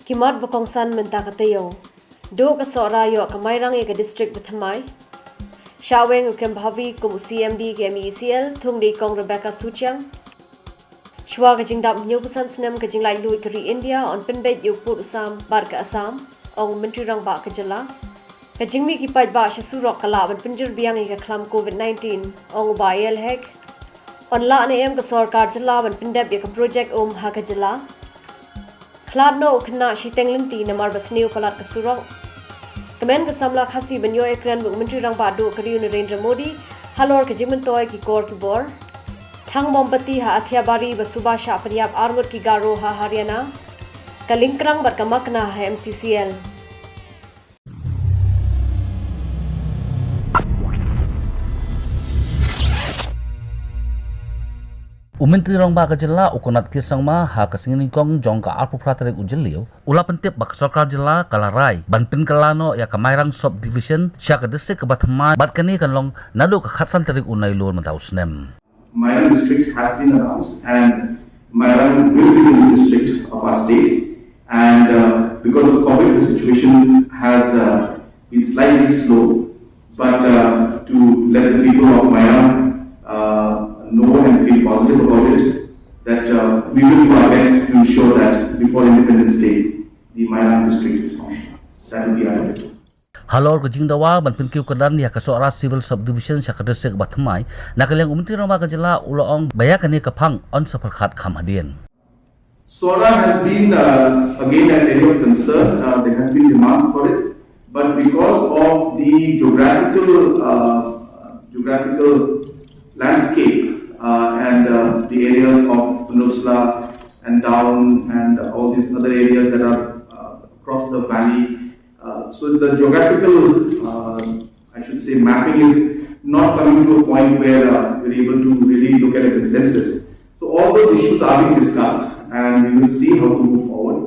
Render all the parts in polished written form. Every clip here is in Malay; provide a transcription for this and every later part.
Kimat Bokongsan Menta ka Taiew. Do ka sora yo ka mayrang ka district Bathamai. Shaweng ukem bhavi kum CMD ke MECL thung di kong Rebecca Suchang. Shwa ka jing dap nyu pusan snem ka jing lai lui kari India on pinbet yu put usam bar ka Assam ong menteri rang ba ka jala. Ka jing mi ki paj ba sha surok kala ban pinjur biang ka klam COVID-19 ong ba yel hek. On la na em ka sarkar jala ban pindep ya ka project ha ka jala. Klad no kena shiteng linti na mar bas new palat ka surok. Kemen ke samla khasi banyo ekran bu menteri rang ba do kari Narendra Modi halor ke jimen toy ki kor Khubor. Thang mombati ha athiabari basubasha Punjab armor ki garo ha Haryana. Kalingkrang berkamakna ha MCCL. Umentri rong ba ka jela ukonat kisang ma ha kasingin kong jong ka arpu pratarek ujeliu ula pentip bak sarkar jela kalarai banpin kalano ya kamairang subdivision sya ka desik ke Bathamai bat kani kan long nado ka khatsan tarik unai lur mantau snem. Mairang district has been announced and Mairang will be the district of our state, and because of COVID the situation has been slightly slow, but to let the people of Mairang know and feel positive about it, that we will do our best to ensure that before Independence Day, the Mairang district is functional. That will be our objective. Halor ke jingdawa ban pinkiu kedan ya ka sora civil subdivision sya ka desik Bathamai nakaliang umentri rong ba ka jela uloong bayakani ka phang on saparkhat khamadian. Sora has been again an area of concern. There has been demands for it, but because of the geographical landscape and the areas of Peninsula and down and all these other areas that are across the valley. So the geographical, I should say, mapping is not coming to a point where we're able to really look at a consensus. So all those issues are being discussed and we will see how to move forward.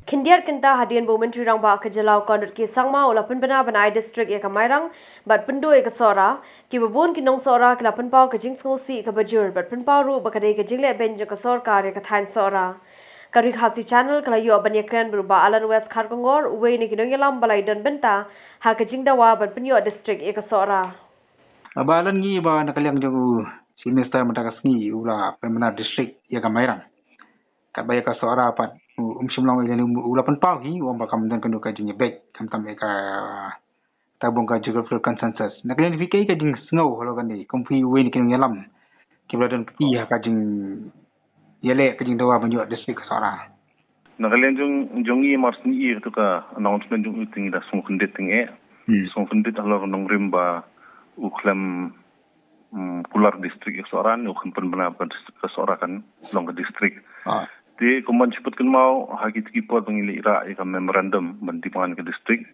Kindiar kenta hadian bu menteri rang ba ka jalau konut ki sangma ula penbena banai district ya ka mairang bat pendu ya ka sora ki babun ki nong sora ki la penpau ka jing ngosi ka bajur bat penpau ru ba ka dei ka jingle ben ka sarkar ya ka thain sora ka RiKhasi channel kala yo ban ekran berubah alan west khargongor uwe ni ki nong yalam balai dan benta ha ka jingdawa bat penyo district ya ka sora abalan ni ba nakaliang jogu semester matakas ni ula penbena district ya ka mairang ka baya ka sora pat simlang ini ulapan pau hi wang bakam dan kanu ka jing bek kam tam ka tabung ka geographical consensus nakalian fikai ka jing snow holo kan ni kompi we ni kin yalam kibladan pi ha ka jing yele ka jing dawa banyo district sora nakalian jong i mars ni i to ka announcement jong uting da song kundit ting song kundit halo nong rimba uklam kular district sora ni ukam bana ka sora kan long district di kuman sebutkan mau hagi tikipot pengili ira ka memorandum bantipan ke district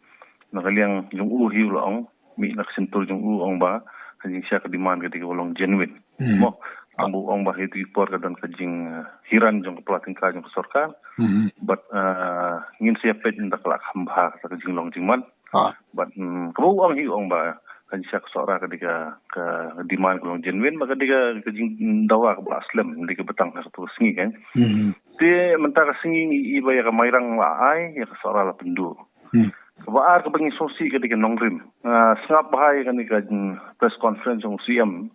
nakaliang jong hi ulong mi nak sentul jong ong ba kajing sia ka demand ke ulong genuine mo ambu ong ba tikipot ka dan kajing hiran jong pelating ka jong sarkar but ngin sia pet ndak lak hamba ka kajing long jingman but kabu ong hi ong ba kan sia sora ketika ke demand ke long genuine maka ketika kajing dawa ke aslam ketika betang ka terus ngi kan ti mentara singi iba ya kamairang laai ya sora la pendu kebaar ke bengi sosi ketika nongrim sengap bahai kan ka press conference yang CM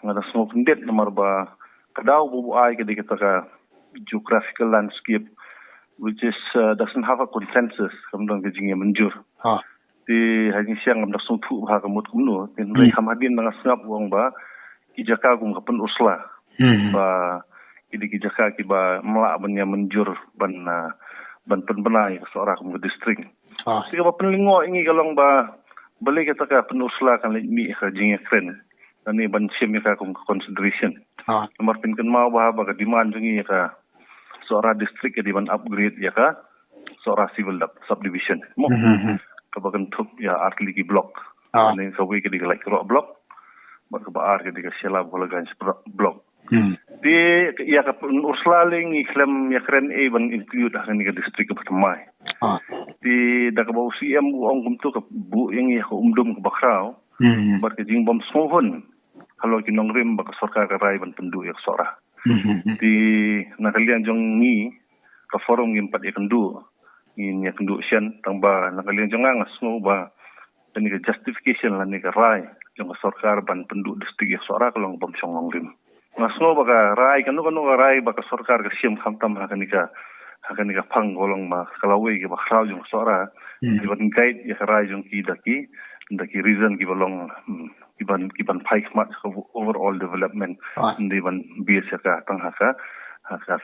ngada smoke ndet nomor ba kadau bu ai ketika ka geographical landscape which is doesn't have a consensus kemudian kejing yang menjur ti hanya siang ngam dasung thu ha kamut kumno tin rei hamadin nang sengap wong ba kijaka gum kapen usla ba kidi kijaka ki ba melak benya menjur ban penbenai seorang ke distrik sika ba penlingo ingi kalong ba beli kita ka penusla kan mi ka jinga kren ani ban sim ka consideration nomor pinken mau ba ka demand jingi ka seorang distrik di ban upgrade ya ka seorang civil subdivision mo kabagan tup ya artligi block ani ka we kidi like rock block ba ka ba ar kidi ka sela bolagan block di ya ka urslaling iklam ya kren e ban include ha ni ka district ka Bathamai di da ka ba CM bu ong kumtu ka bu yang ya umdum ka bakraw Bat ke jing bom sohon kalau kinong rim baka sarkar ka rai ban pendu yak sora. Di nakalian jong ni ka forum ngim pat ikandu in yakandu sian tangba nakalian jong ngas ngo ba ni ka justification la ni ka rai jong ka sarkar ban pendu distrik yak sora kalong bom song rim. Ngas ngo baka rai kanu ka rai baka sarkar ka siam khamtam hakanika pang golong ma kalawe ki ba khrau jong sora di ban guide ya rai jong ki daki reason ki balong kiban paik mat overall development di ban biasa ka tang haka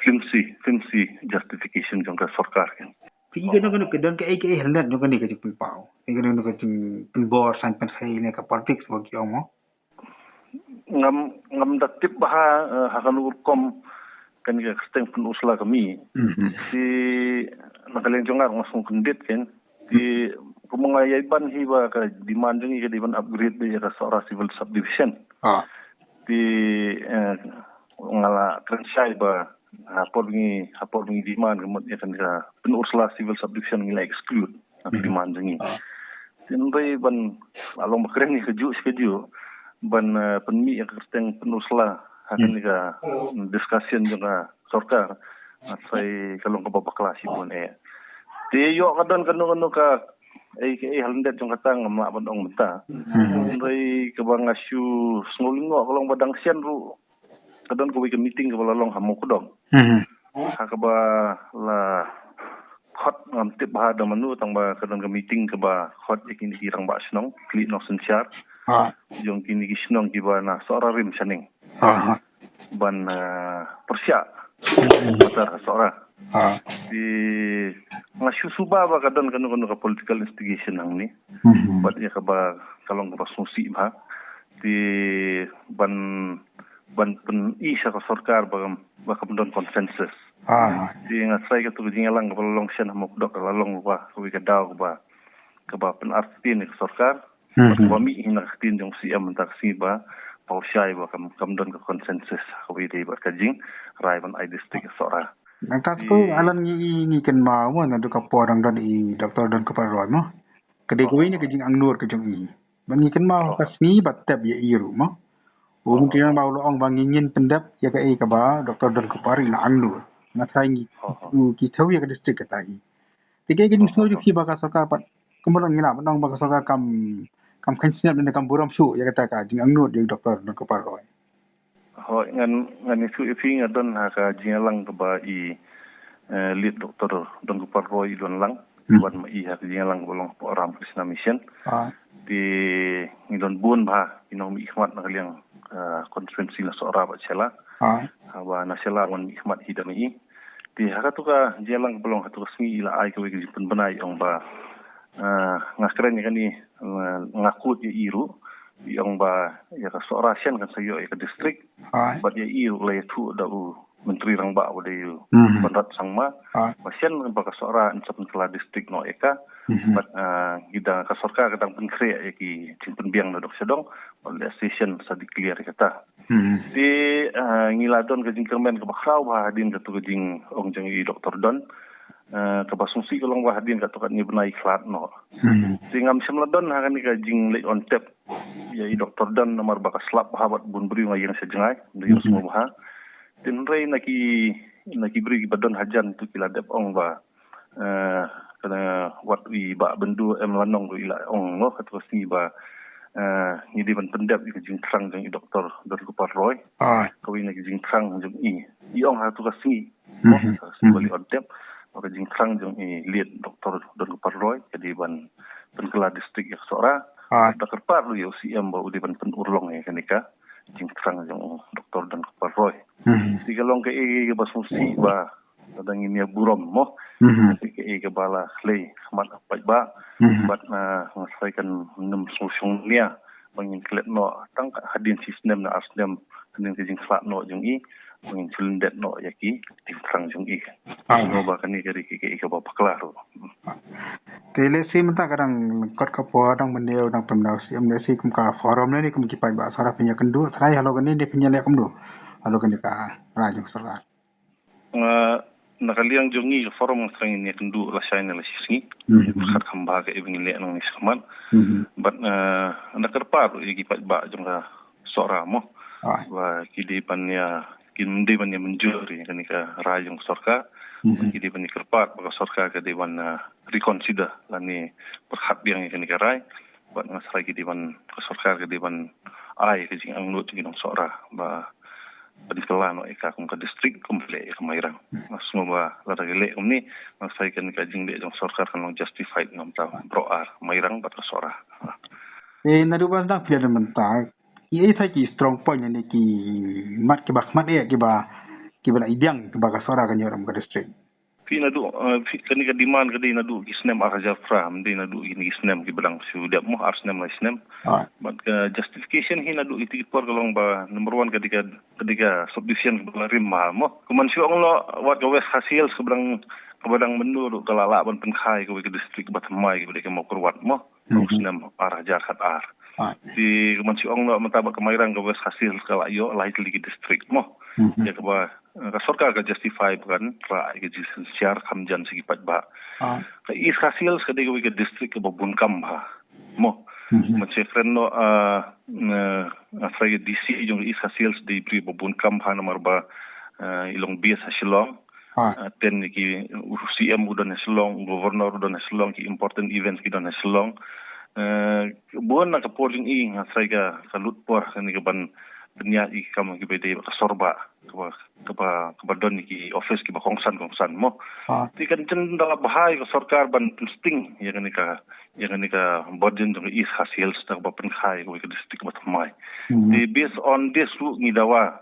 flimsy justification jong ka sarkar kan Pigi kena kedon ke ai hendak jong ni ka jing pau kena ka jing penbor san pen sai ne ka politics bagi omo ngam datip bah hakan urkom kan ka steng pen usla kami si nakalian jong ngar masung kendit kan di pemangayai ban hiba ka demand jong ka diban upgrade be ka sora civil subdivision di ngala krensyai ba hapor ngi demand kemot ya kan ka pen usla civil subdivision ngi exclude demand jong tinrei ban along bakren ni keju ban penmi yang kesteng penusla hakan ka discussion juga sarkar sai kalong ka babaklasi pun Taiew kadon kanu ka halendet jong katang ma bandong menta rei ka bang asu snolingo kalong badang sian ru kadon ko week meeting ka balong hamu kudong ka ba la khot ngam tip ba da manu tang ba kadon ka meeting ka ba khot ikin hirang ba snong kli no senchar jong kini kisnong kiba na sora rim saning ban persya mata sora di ngasu suba ba kadon kanu ka political instigation nang ni bat ya ka ba kalong ka susi ba di ban pen isa ka sarkar ba kamdon consensus di ngasai ka tu jingalang ka long sian mo dok lalong ba ko ka daw ba pen artin ka sarkar kami ina tin jong siam mentak siba pausyai ba kamdon ka consensus kawi dei ba kajing rai ban ai district sora nangkat ko alam ni ken ma mo na do ka porang dan I doktor dan ka paroi mo kede ko ni kajing ang nur ka jong I ban ni ken ma ka sni bat tab ya iru mo mungkin ba lo ong bang ngin pendap ya ka ai ka ba doktor dan ka pari na ang nur na sai ni ki thawi ka district ka tai tige kajing so ju ki ba ka sarkar pat kemudian ngila banong ba ka sarkar kam kansiap dan kam buram su ya kata ka jing angnut jing doktor dan ko paroi ngan isu ifi ngadon ha ka jingalang ka ba I lead doktor dan ko paroi don lang wan ma I ha ka jingalang bolong orang Krishna mission di ngidon bun ba inom ikhmat na kaliang konferensi na sora ba chela ba na chela wan ikhmat hidam I di ha ka tu ka jingalang bolong ha tu smi ila ai ka wi jipun banai ong ba ngakren kan ni ngakut ya iru yang ba ya ka sora sian kan sayo ya ka district bat ya iru le tu da menteri rang ba de bandat sangma pasian ba ka sora in kala district no eka bat gida ka sorka kadang penkre ya ki timpen biang dok sedong oleh session sa declare kata di ngiladon ka jingkermen ka bakrau ba hadin ka tu jing ong jang I doktor don kabasungsi kolong wahadin katokan ni benai klat no singam semladon hakan ni ka jing le on tap ya I doktor dan nomor bakas slap habat bun beri ngayang sejengai dari semua bah tin rei naki beri badon hajan tu kila dep ong ba kana wat wi ba bendu lanong do ila ong no katwas ni ba ni di ban pendap I jing trang jang I doktor dan ko paroi kawi naki jing trang jang I ong ha tu kasni no bali on tap maka jing trang jong I lead doktor dan paroi jadi ban penkela distrik ya sora tak kerpar lu yo siam ba udi ban penurlong ya kanika jing trang jong doktor dan paroi si kalong ke ba susi ba kadang ini burom mo ke bala klei mat apa ba bat na ngasaikan nem sosong nia bangin klet no tang hadin sistem na asdem hadin ke jing flat no jong I mungkin celendet no yaki timprang jong I no ba kan ni kari ke ba paklaro tele si menta kadang kot ka po dang mendeu dang pemdau si amne si kum ka forum ni kum kipai ba sara punya kendu trai halo kan ni dia punya le kum do halo kan ka rajung sara nakaliang jongi forum ngasrang ini kendu lasai na lasisngi khat khamba ke ibn le nang nisman but nakarpar igi pat ba jonga sora mo wa kidi panya kindi panya menjuri kanika rayong sorka kidi panya kerpat baka sorka ke dewan reconsider lani perhat biang kanika rai but ngasrai kidi pan sorka ke dewan ai ke jing anglut ginong sora ba Padikelan no ika kung ka district komple kamairang semua lada gele ni masai kan ka jing de jong sarkar kan justified ngam ta broar mairang bat sora nadu ban dak pilihan mentar i ki strong point ni ki mat ki bakmat ki ba ideang ki ba ka sora kan yoram ka district fi nadu fi kan ka demand ka di nadu isnem araja from di nadu ini isnem ki belang su dia mo arsnem la isnem but justification hi nadu iti por kalong ba number 1 ketika subdivision belarim ma mo kuman si ong lo wat ka west hasil seberang kabadang menur kalala ban penkhai ka district batamai ka mo kurwat mo isnem araja khat ar di kuman si ong lo mataba kamairang ka west hasil kala yo likely district mo ya ka ba सरकार का justify kan ra ke jisen siar khamjan sigi pat ba ka is hasil skade ke district ke babun kam ba mo mache frenno afrai DC jong is hasil di pri babun kam ha nomor ba ilong bias hasilong ten ki CM udan hasilong governor udan hasilong ki important events ki udan hasilong bon na ka polling i afrai ka lut por kan ke ban dunia i kam ki bede ka sorba ke don ki office ki ba kongsan mo ti kan chen dala bahai ko sarkar ban sting ya kan ka bodin jong is hasil sta ba pen khai ko ke district ba thamai ti based on this ru ngidawa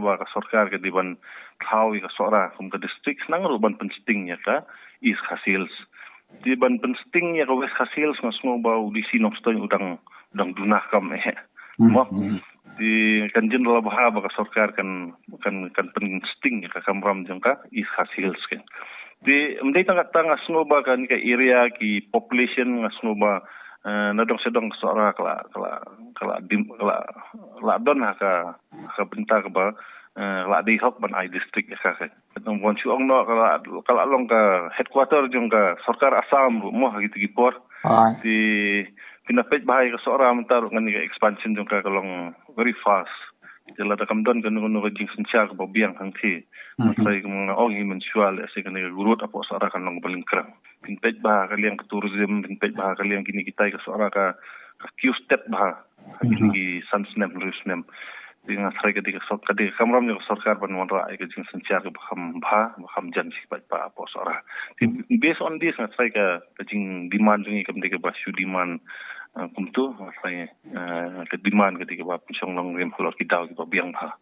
ba ka sarkar ke diban thau ka sora kum ka district nang ru ban pen sting ya ka is hasil ti ban pen sting ya ka west hasil ngasmo ba udisi nok sta udang dunah kam mo di kanjin dalam bahasa ka sarkar kan pensting ka kamram jangka is hasil sken di mendai tanga snoba kan ka area ki population ngasnoba nadong sedang sora kala don ka benta ka ba la di hok ban ai district ka tong bon chuang no kala long ka headquarter jangka sarkar asam mo gitu gipor di pinapet bahaya ka sora mentar ngani ka expansion jong ka kalong very fast jela da kamdon kan no jing sencha ka biang hang thi masai ka mga ogi mensual ase kan ga gurut apo sora kan long paling krang pinpet bah ka liang tourism pinpet bah ka liang kini kita ka sora ka q step bah kini sansnem rusnem dengan serai ketika kamram yang sarkar ban wanra ai ka jing sencha ka baham jan si pa apo sora based on this serai ka jing demand jing kam de ka basu demand kumtu saya ke demand ketika ba pisong long rem holor kita ki ba biang ba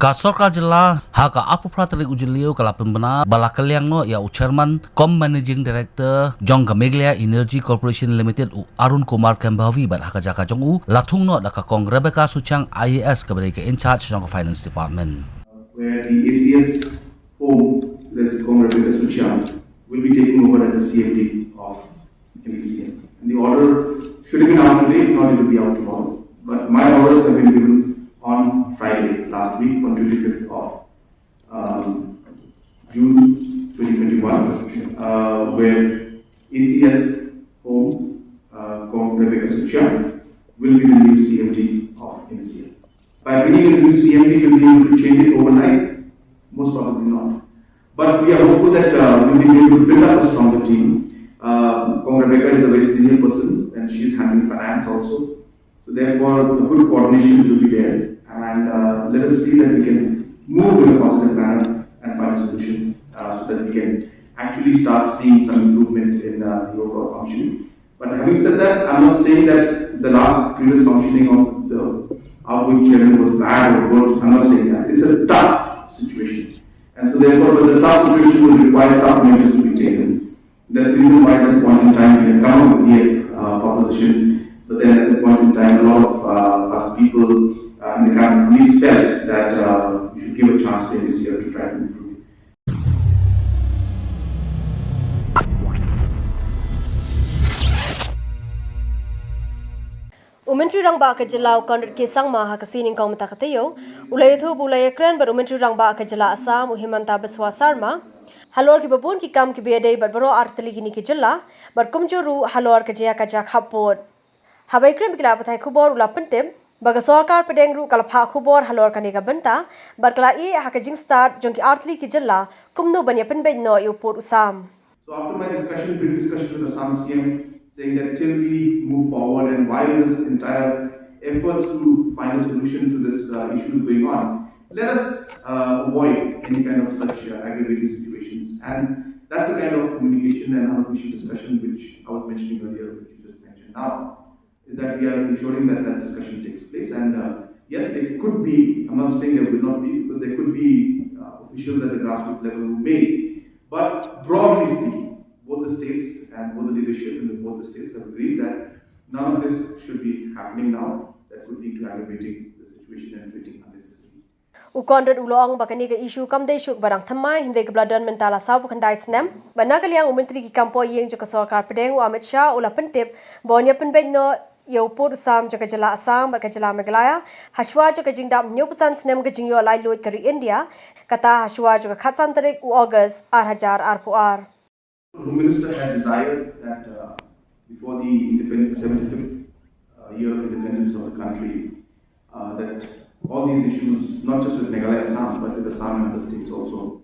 Kasokar jela haka apu pratrik ujiliu kala pembena bala kaliang no ya chairman com managing director jong Gameglia Energy Corporation Limited Arun Kumar Kembawi bat haka jaka jong lathung no daka kong Rebecca Suchang IAS kabari ke in charge jong finance department where the ACS home, that is called Rebecca Suchang, will be taking over as a CMD of MECM. And the order should have been out today, if not it will be out tomorrow. But my orders have been given on Friday, last week, on 25th of June 2021, where ACS home, called Rebecca Suchang, will be the new CMD of MECM. By bringing a new CMD, we'll be able to change it overnight? Most probably not. But we are hopeful that we'll be able to build up a stronger team. Rebecca is a very senior person and she's handling finance also. So therefore, the good coordination will be there. And let us see that we can move in a positive manner and find a solution so that we can actually start seeing some improvement in the overall functioning. But having said that, I'm not saying that the previous functioning of the outgoing chairman was bad or good. I'm not saying that. It's a tough situation. And so therefore, the tough situation will require tough measures to be taken. That's the reason why at that point in time we had come up with the proposition. But then at that point in time, a lot of people in the camp police felt that we should give a chance to this year to try to improve. Umentri rang ba ke jelau kondet ke sang ma ha kasining kong mata Taiew ulai thu bulai kren ber umentri rang ba ke jela Assam Himanta Biswa Sarma halor ki babun ki kam ki bede bar baro artali gini ki jela bar kumjuru halor ke jaya ka ja khapot habai kren bikla pathai Khubor ula pentem baga sarkar pedeng ru kalapha Khubor halor kane ka benta bar kala e ha ke jing start jong ki artali ki jela kumno banya pen be no yu pot usam. So after my brief discussion with Assam CM, saying that till we move forward and while this entire efforts to find a solution to this issue is going on, let us avoid any kind of such aggravating situations. And that's the kind of communication and unofficial discussion which I was mentioning earlier, which you just mentioned now, is that we are ensuring that that discussion takes place. And yes, there could be, I'm not saying there will not be, because there could be officials at the grassroots level who may. But broadly speaking, both the states and both the leadership in both the states have agreed that none of this should be happening now. That could lead to aggravating the situation and creating unnecessary. Ukondot ulong bakani ke isu kamdei shuk barang thamai hinde ke bladan mentala sabu khandai snem bana kaliang umentri ki kampo yeng jo sarkar pedeng Amit Shah ula pentip bonya penbeno yo pot sam jo jela Assam bar jela Meghalaya haswa jo jingdam nyu pesan snem ke jingyo lai loit kari India kata haswa jo khatsan tarik August 2024. The Home Minister had desired that before the 75th year of independence of the country, that all these issues, not just with Meghalaya Assam, but with Assam and other states also,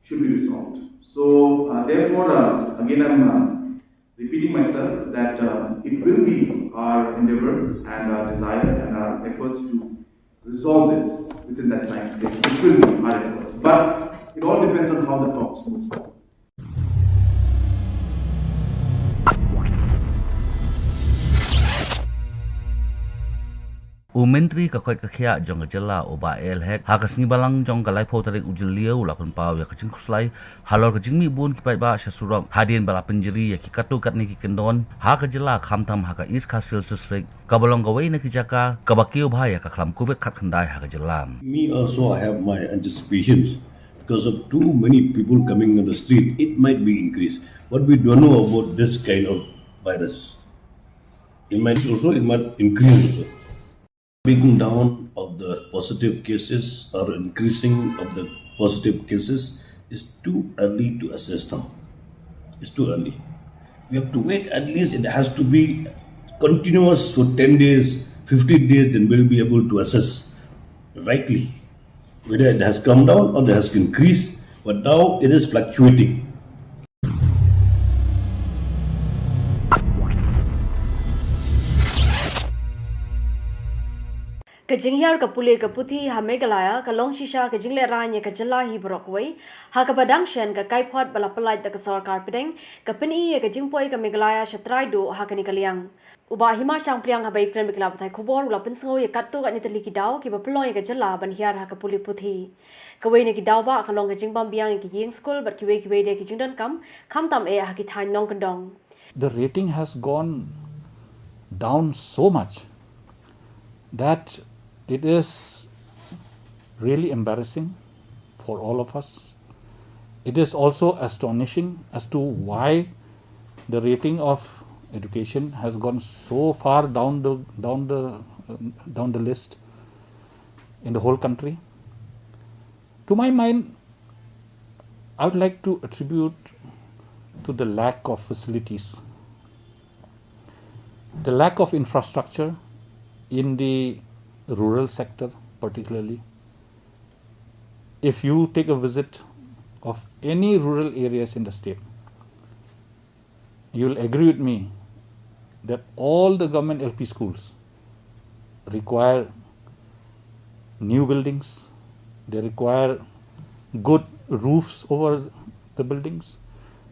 should be resolved. So, therefore, again, I'm repeating myself that it will be our endeavor and our desire and our efforts to resolve this within that time frame. It will be our efforts, but it all depends on how the talks move forward. Umentri ka koi ka khia jong jela oba el hek ha ka sni balang jong ka lai pho tarik ujil lieu la pen pau ya ka jing khuslai halor ka jing mi bun ki pai ba sha surong hadin bala penjiri ya ki katu kat ni ki kendon ha ka jela kham tham ha ka is khasil sisrik ka bolong ka wei na ki jaka ka bakiu bha ya ka khlam covid khat khandai ha ka jelam. Me also, I have my anticipations because of too many people coming on the street. It might be increased. What we don't know about this kind of virus, it might increase also. Breaking down of the positive cases or increasing of the positive cases is too early to assess now. It's too early. We have to wait, at least it has to be continuous for 10 days, 15 days, then we'll be able to assess rightly whether it has come down or it has increased, but now it is fluctuating. Kajing hiar ka pule ka puthi ha Meghalaya ka long shisha ka jingle ranya ka jela hi brokwei ha ka badang shen ka kaipot bala palai ta ka sarkar pedeng ka pini ka jingpoi ka Meghalaya shatrai do ha ka nikaliang uba hima chang priang ha bai kren bikla pathai Khubor ula pinsingo ye kattu ka nitali ki daw ki ba ploi ka jela ban hiar ha ka puli puthi ka wei ne ki daw ba ka long ka jingbam biang ki yeng school but ki wei de ki jingdan kam tam e ha ki thain nong kandong. The rating has gone down so much that it is really embarrassing for all of us. It is also astonishing as to why the rating of education has gone so far down the list in the whole country. To my mind, I would like to attribute to the lack of facilities, the lack of infrastructure in the rural sector particularly. If you take a visit of any rural areas in the state, you'll agree with me that all the government LP schools require new buildings, they require good roofs over the buildings,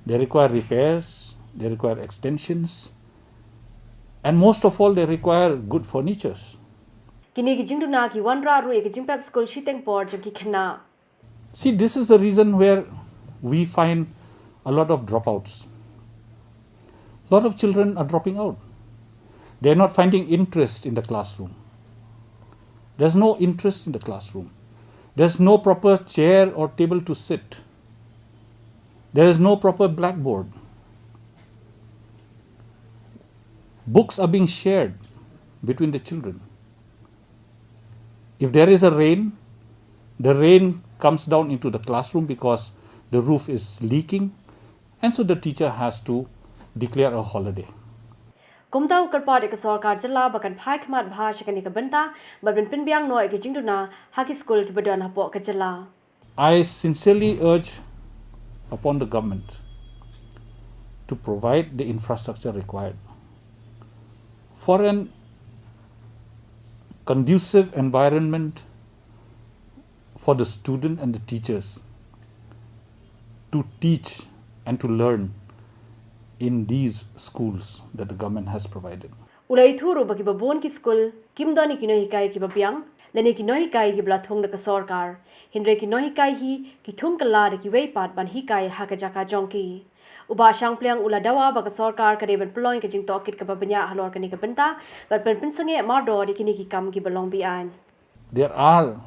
they require repairs, they require extensions, and most of all they require good furnitures. Kini ki jingduna ki wanra ru ki jingpap school shiteng por jam ki khna. See, this is the reason where we find a lot of dropouts. A lot of children are dropping out. They are not finding interest in the classroom. There's no interest in the classroom. There's no proper chair or table to sit. There is no proper blackboard. Books are being shared between the children. If there is a rain, the rain comes down into the classroom because the roof is leaking, and so the teacher has to declare a holiday. Kumtau karpad ek sarkar jilla bakan phai khmat bhasha kani ka banta babin pinbyang no ek jingduna haki school ki badan hapo ka jilla. I sincerely urge upon the government to provide the infrastructure required for an conducive environment for the student and the teachers to teach and to learn in these schools that the government has provided. Ulai thuru bagi babon ki school kimdani ki no hikai ki babyang lene ki no hikai ki blathong na ka sarkar hindre ki no hikai hi ki thum kala de ki wei pat ban hikai ha ka jaka jongki uba shang plyang ula dawa baga sarkar kare ban ploing ke jing tokit ka babanya halor kani ka benta bat pen pinsange mardo de kini ki kam ki balong bi an. There are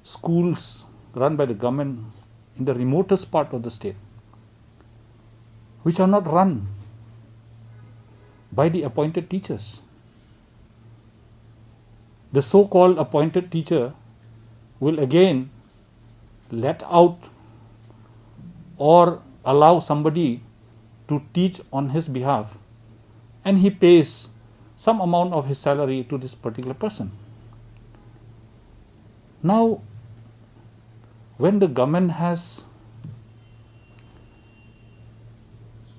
schools run by the government in the remotest part of the state which are not run by the appointed teachers. The so-called appointed teacher will again let out or allow somebody to teach on his behalf, and he pays some amount of his salary to this particular person. Now, when the government has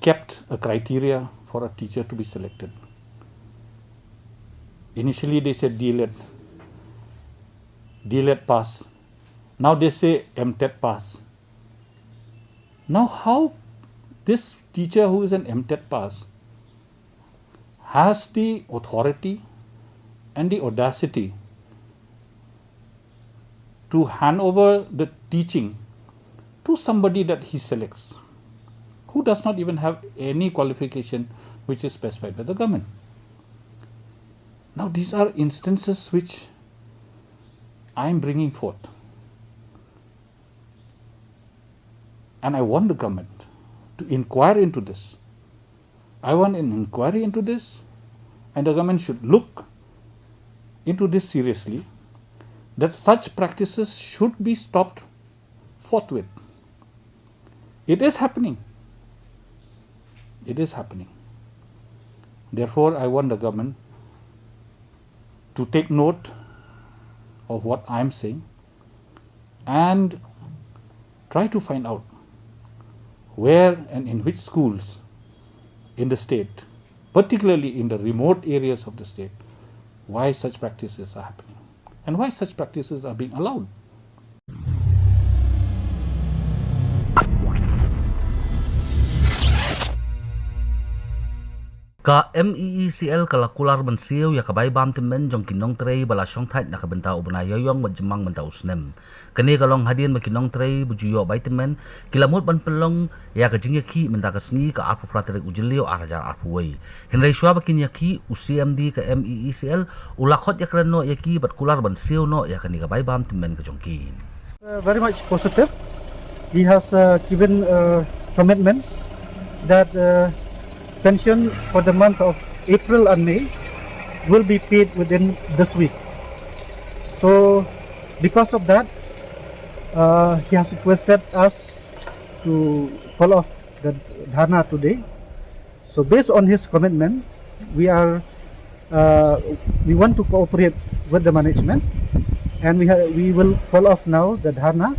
kept a criteria for a teacher to be selected, initially they said DLED pass. Now they say MTET pass. Now how this teacher who is an MTET pass has the authority and the audacity to hand over the teaching to somebody that he selects, who does not even have any qualification which is specified by the government. Now these are instances which I am bringing forth, and I want the government to inquire into this. I want an inquiry into this, and the government should look into this seriously, that such practices should be stopped forthwith. It is happening. It is happening. Therefore, I want the government to take note of what I am saying and try to find out where and in which schools in the state, particularly in the remote areas of the state, why such practices are happening and why such practices are being allowed. Ka MEECL kalakular mensiu ya kabay bam timen jong kinong trei bala syong thait na kabenta ubna yoyong majemang benta usnem. Kani kalong hadian makinong trei bujuyo bay timen kilamut ban pelong ya kajing yaki menta kasni ka arpu pratere ujilio arajar arpuway. Henry shwa bakin yaki UCMD ka MEECL ulakot ya kreno yaki bat kular mensiu no ya kani kabay bam timen ka jongkin. Very much positive. He has given a commitment that pension for the month of April and May will be paid within this week. So because of that, he has requested us to call off the dharna today. So based on his commitment, we want to cooperate with the management, and we will call off now the dharna.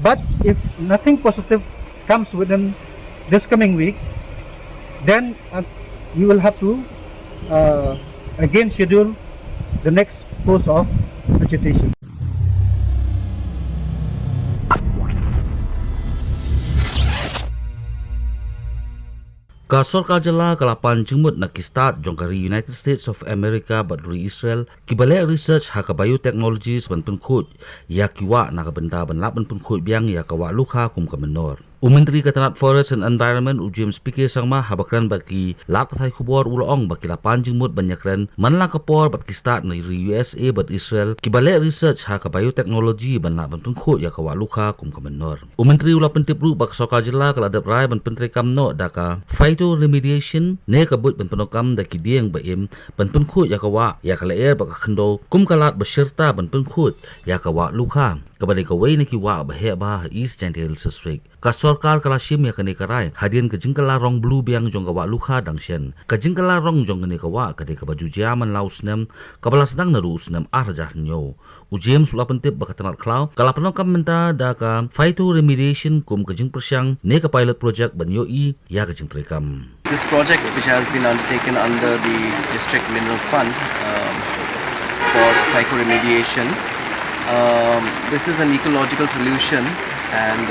But if nothing positive comes within this coming week, then we will have to again schedule the next course of agitation. Kasor kajala kalapan jengmut na kistat jongkari United States of America baduri Israel kibale research ha kabayo technologies ban penkhut ya kiwa na kabenta ban lap ban penkhut biang ya kawa lukha kum kamenor. Menteri Ketanat Forest and Environment James Pike sangma habakran baki lat pathai Khubor ulong baki lapan jingmut banyakran manla kapor bat kistat na USA bat Israel kibale research ha ka biotechnology ban la ban pengkho ya ka waluka kum kamenor. Menteri ula pentip ru bak soka jela kala dap rai ban pentre kam no daka phyto remediation ne ka but ban penokam daki dieng ba im ban pengkho ya ka wa ya kala air bak khndo kum kalat beserta ban pengkho ya ka waluka kabade ka wei ne ki wa ba he ba East Gentle District ka sorkar kala shim ya kane karai hadian ka jingkala rong blue biang jong kawa lukha dangshen ka jingkala rong jong kane kawa kade ka baju jaman lausnem ka balas dang na rusnem arjah nyo u James ulapentip bakatanat klau kala penokam menta da ka phyto remediation kum ka jing persyang ne ka pilot project banyo i ya ka jing trekam. This project, which has been undertaken under the District Mineral Fund for psychoremediation, this is an ecological solution, and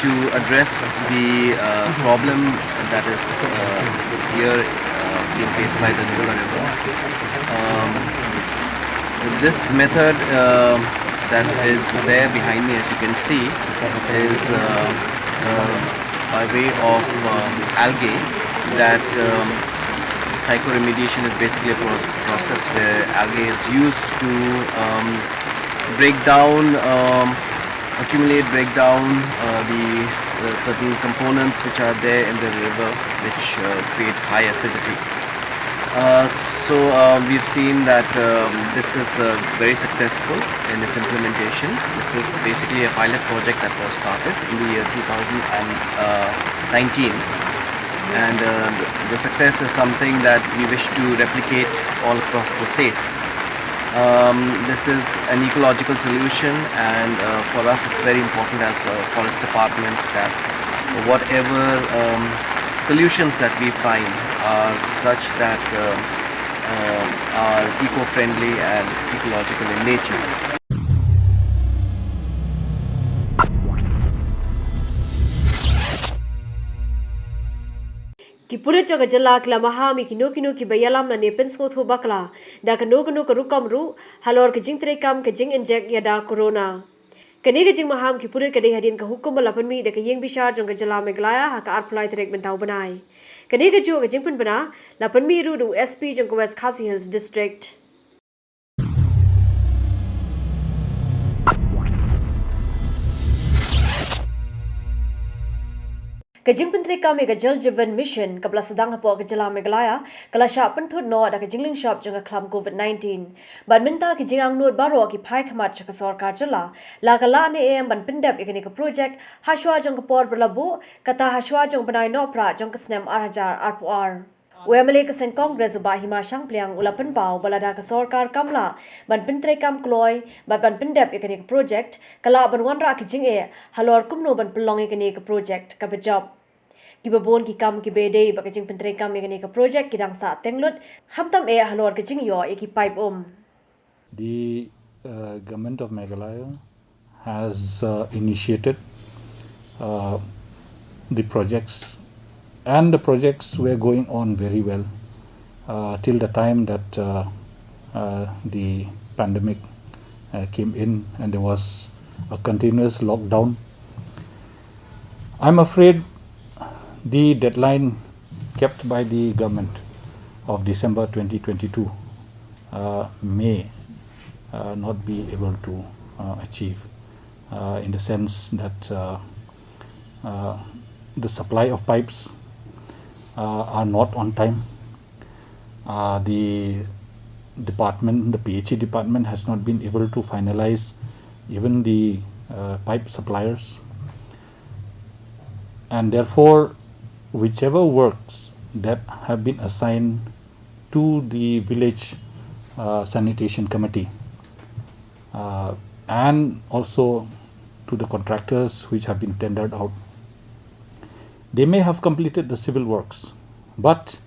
to address the problem that is here being faced by the River. This method that is there behind me, as you can see, is by way of algae. That psychoremediation is basically a process where algae is used to break down, break down the certain components which are there in the river, which create high acidity. So we've seen that this is very successful in its implementation. This is basically a pilot project that was started in the year 2019, and the success is something that we wish to replicate all across the state. This is an ecological solution, and for us it's very important as a forest department that whatever solutions that we find are such that are eco-friendly and ecological in nature. Ki pulit jaga jala kla mahami ki no ki bayalam na nepens ko thu bakla da ka no ka rukam ru halor ka jing trekam ka jing inject ya da corona kani ka jing maham ki pulit ka de hadin ka hukum lapan mi da ka yeng bishar jong ka jala meglaya ha ka arpulai trek bentau banai kani ka jo ka jing pun bana lapan mi ru du SP jong ka RiKhasi Hills district. Kajing Pentri kami ka Jal Jeevan Mission kapla sedang hapo ka Jala Meghalaya kala sya penthut no da ka jingling shop jong ka klam COVID-19 ban minta ki jingang nut baro ki phai khamat cha ka sarkar jala la kala ne em ban pindap ikani ka project hashwa jong ka por berlabu kata hashwa jong banai no pra jong ka snem arhajar arpuar Wemele ka sen Congress ba hima shang pliang ulapan pau balada ka sarkar kamla ban Pentri kam kloy ban pindap ikani ka project kala ban wanra ki jing e halor kumno ban pelong ikani ka project ka job Kibabon ki kam ki bede ba kajing Pentri kam ikani ka project ki dang sa tenglut hamtam e halor kajing yo e ki pipe The government of Meghalaya has initiated the projects, and the projects were going on very well till the time that the pandemic came in and there was a continuous lockdown. I'm afraid the deadline kept by the government of December 2022 may not be able to achieve in the sense that the supply of pipes are not on time. The department, the PHE department has not been able to finalize even the pipe suppliers, and therefore whichever works that have been assigned to the village sanitation committee and also to the contractors which have been tendered out, they may have completed the civil works, but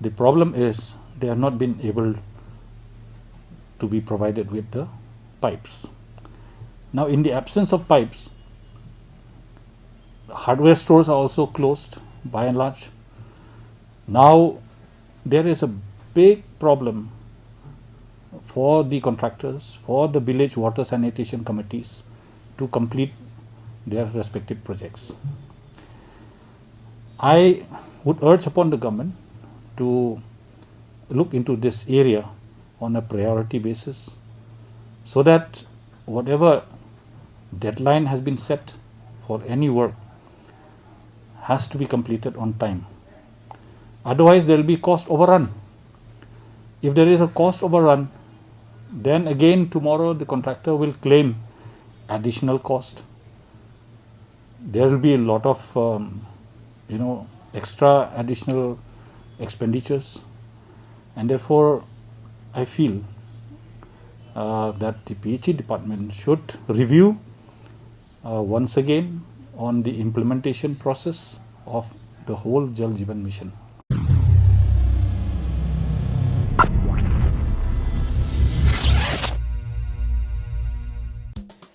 the problem is they have not been able to be provided with the pipes. Now, in the absence of pipes, hardware stores are also closed by and large. Now there is a big problem for the contractors, for the village water sanitation committees to complete their respective projects. I would urge upon the government to look into this area on a priority basis so that whatever deadline has been set for any work has to be completed on time. Otherwise, there will be cost overrun. If there is a cost overrun, then again tomorrow the contractor will claim additional cost. There will be a lot of extra additional expenditures, and therefore I feel that the PHE department should review once again on the implementation process of the whole Jal Jeevan Mission.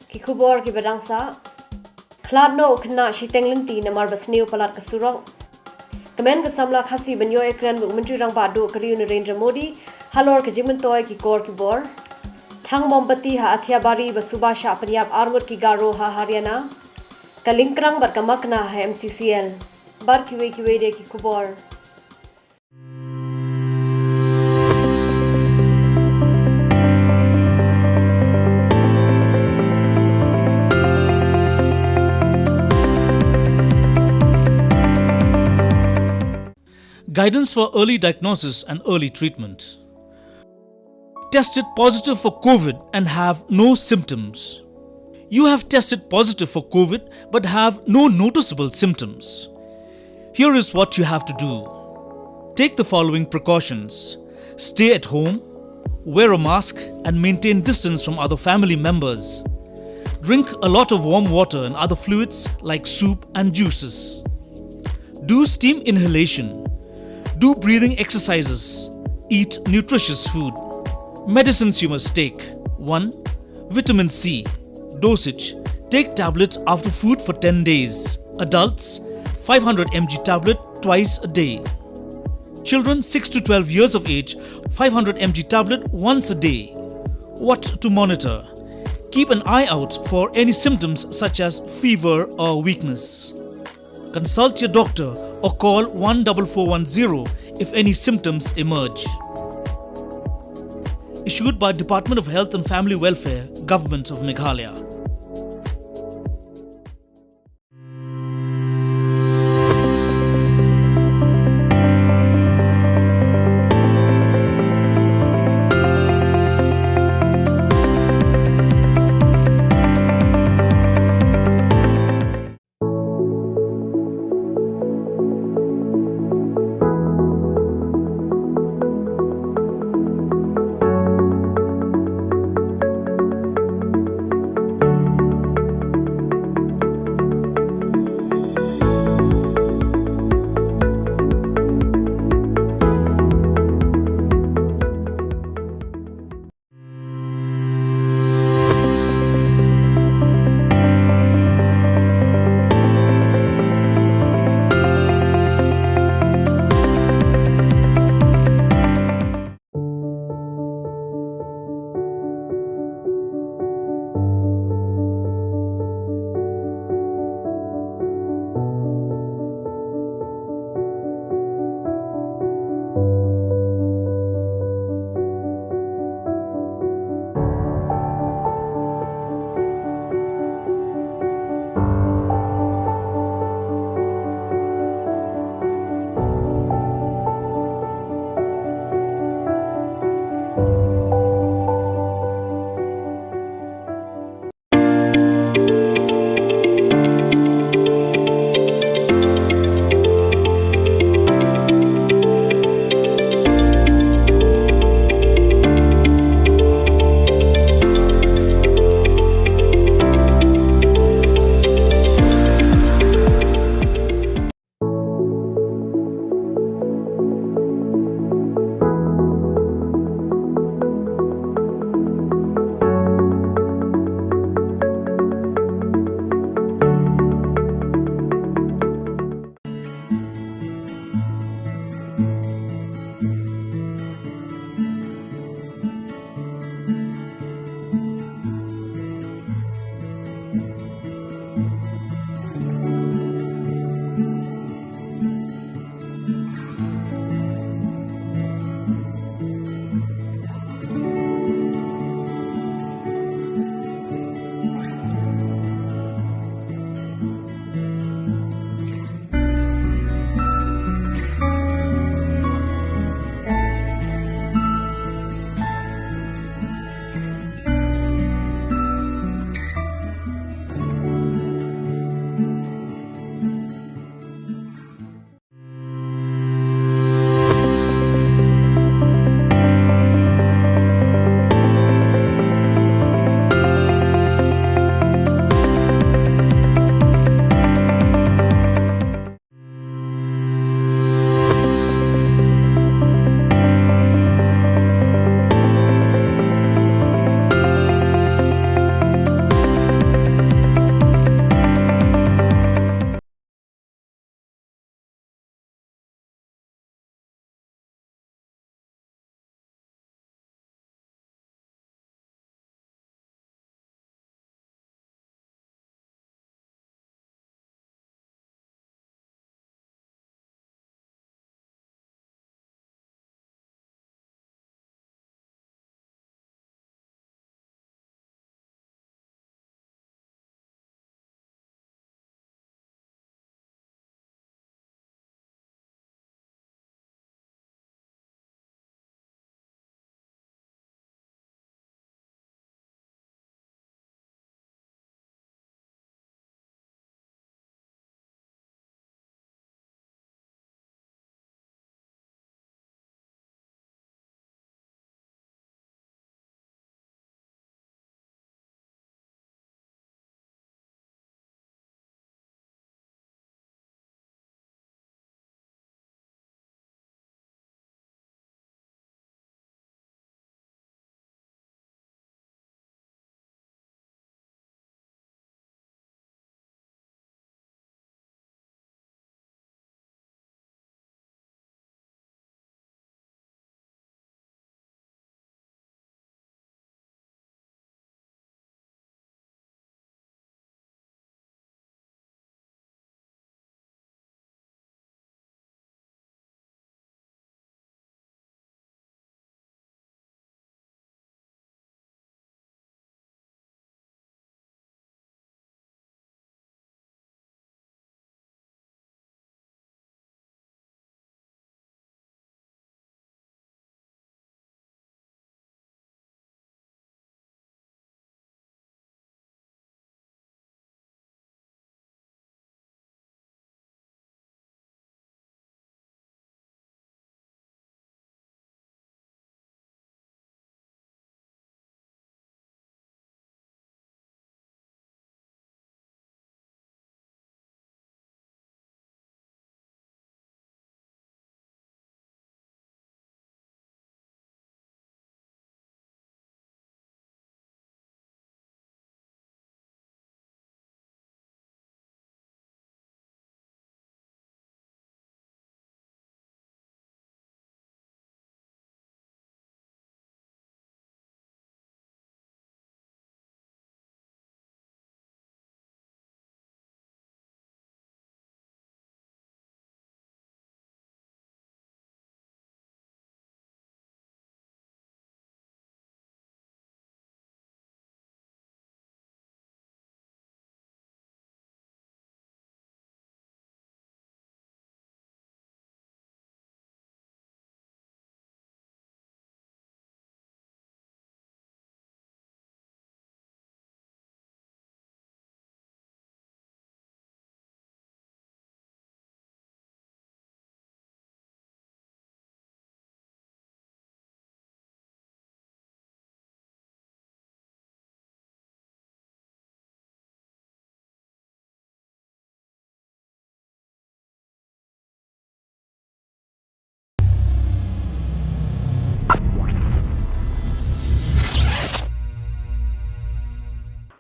Ki Khubor ki Badangsa, Kladno Kana Shitenglenti Namar Basneo Palat Kasurong, Kamen Kasamla Khasi Banyo Ekran Menteri Rang Badu Kariu Narendra Modi, Halor Kajimantoy ki Kor Khubor, Thang Mombati Ha Athiabari Basubasha Panyab Armut ki Garo Ha Haryana, Kalingkrang Barkamakna Ha MCCL, Bar Kiwe de ki Khubor. Guidance for early diagnosis and early treatment. Tested positive for COVID and have no symptoms. You have tested positive for COVID but have no noticeable symptoms. Here is what you have to do. Take the following precautions. Stay at home, wear a mask and maintain distance from other family members. Drink a lot of warm water and other fluids like soup and juices. Do steam inhalation. Do breathing exercises. Eat nutritious food. Medicines you must take. 1. Vitamin C. Dosage. Take tablets after food for 10 days. Adults, 500 mg tablet twice a day. Children 6 to 12 years of age, 500 mg tablet once a day. What to monitor? Keep an eye out for any symptoms such as fever or weakness. Consult your doctor or call 14410 if any symptoms emerge. Issued by Department of Health and Family Welfare, Government of Meghalaya.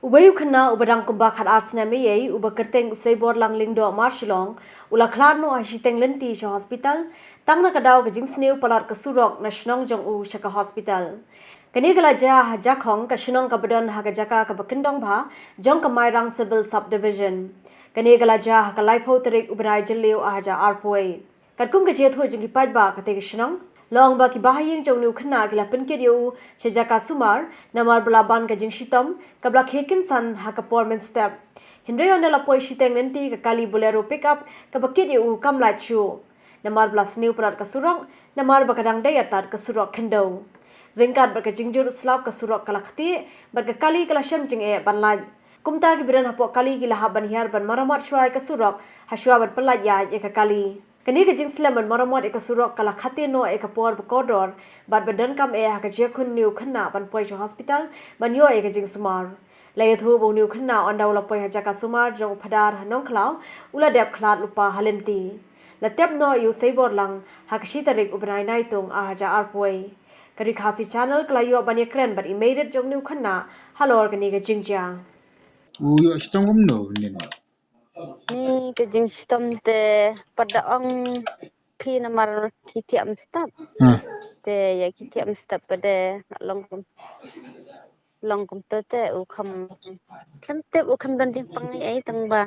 Ubayu kena ubadang kumba khat artsna meyei uba kerteng usai bor lang lingdo marshilong ula klarno asiteng lenti sha hospital tangna kadau ke jingsneu palar ke surok na shnong jong u shaka hospital. Kani gelaja hajakong ka shnong ka badon ha ka jaka ka bakendong bha jong ka mairang civil subdivision. Kani gelaja ha ka laipo terik ubrai jeleu aja arpoi. Katkum ke jethu jingi pajba ka te shnong long ba ki bahayeng jong nu khna gila pinkir yu sejaka sumar namar belaban ka jing shitom kabla khekin san ha ka porment step hindre on la poi shiteng lenti ka kali bolero pickup ka bakit yu kam la chu namar blas new prat ka surok namar bakadang daya tar ka surok khendo ringkat ba ka jingjur slap ka surok kala khti ba ka kali kala sham jing e banlaj kumta ki biran hapo kali gila haban hiar ban maramat shwai ka surok hashwa ban palaj ya e ka kali Kani ke jing slam ban maramot eka surok kala khate no eka por kodor bat badan kam e ha ka jekun new khna ban poi hospital ban yo eka jing sumar lai thu bo new khna on daw la poi ha jaka sumar jong phadar hanong khlau ula dep khlat lupa halenti la tep no yu seibor lang ha ka shi tarik ubnai nai tung a ja arpoi RiKhasi channel klayo ban ekren bat immediate jong new khna halor kani ke jingja Uyo istong no nin. Ni kejing sistem te pada ong pi namar kiti am stop te ya kiti am stop pada long kum te u kham dan jing pangai ai tang ba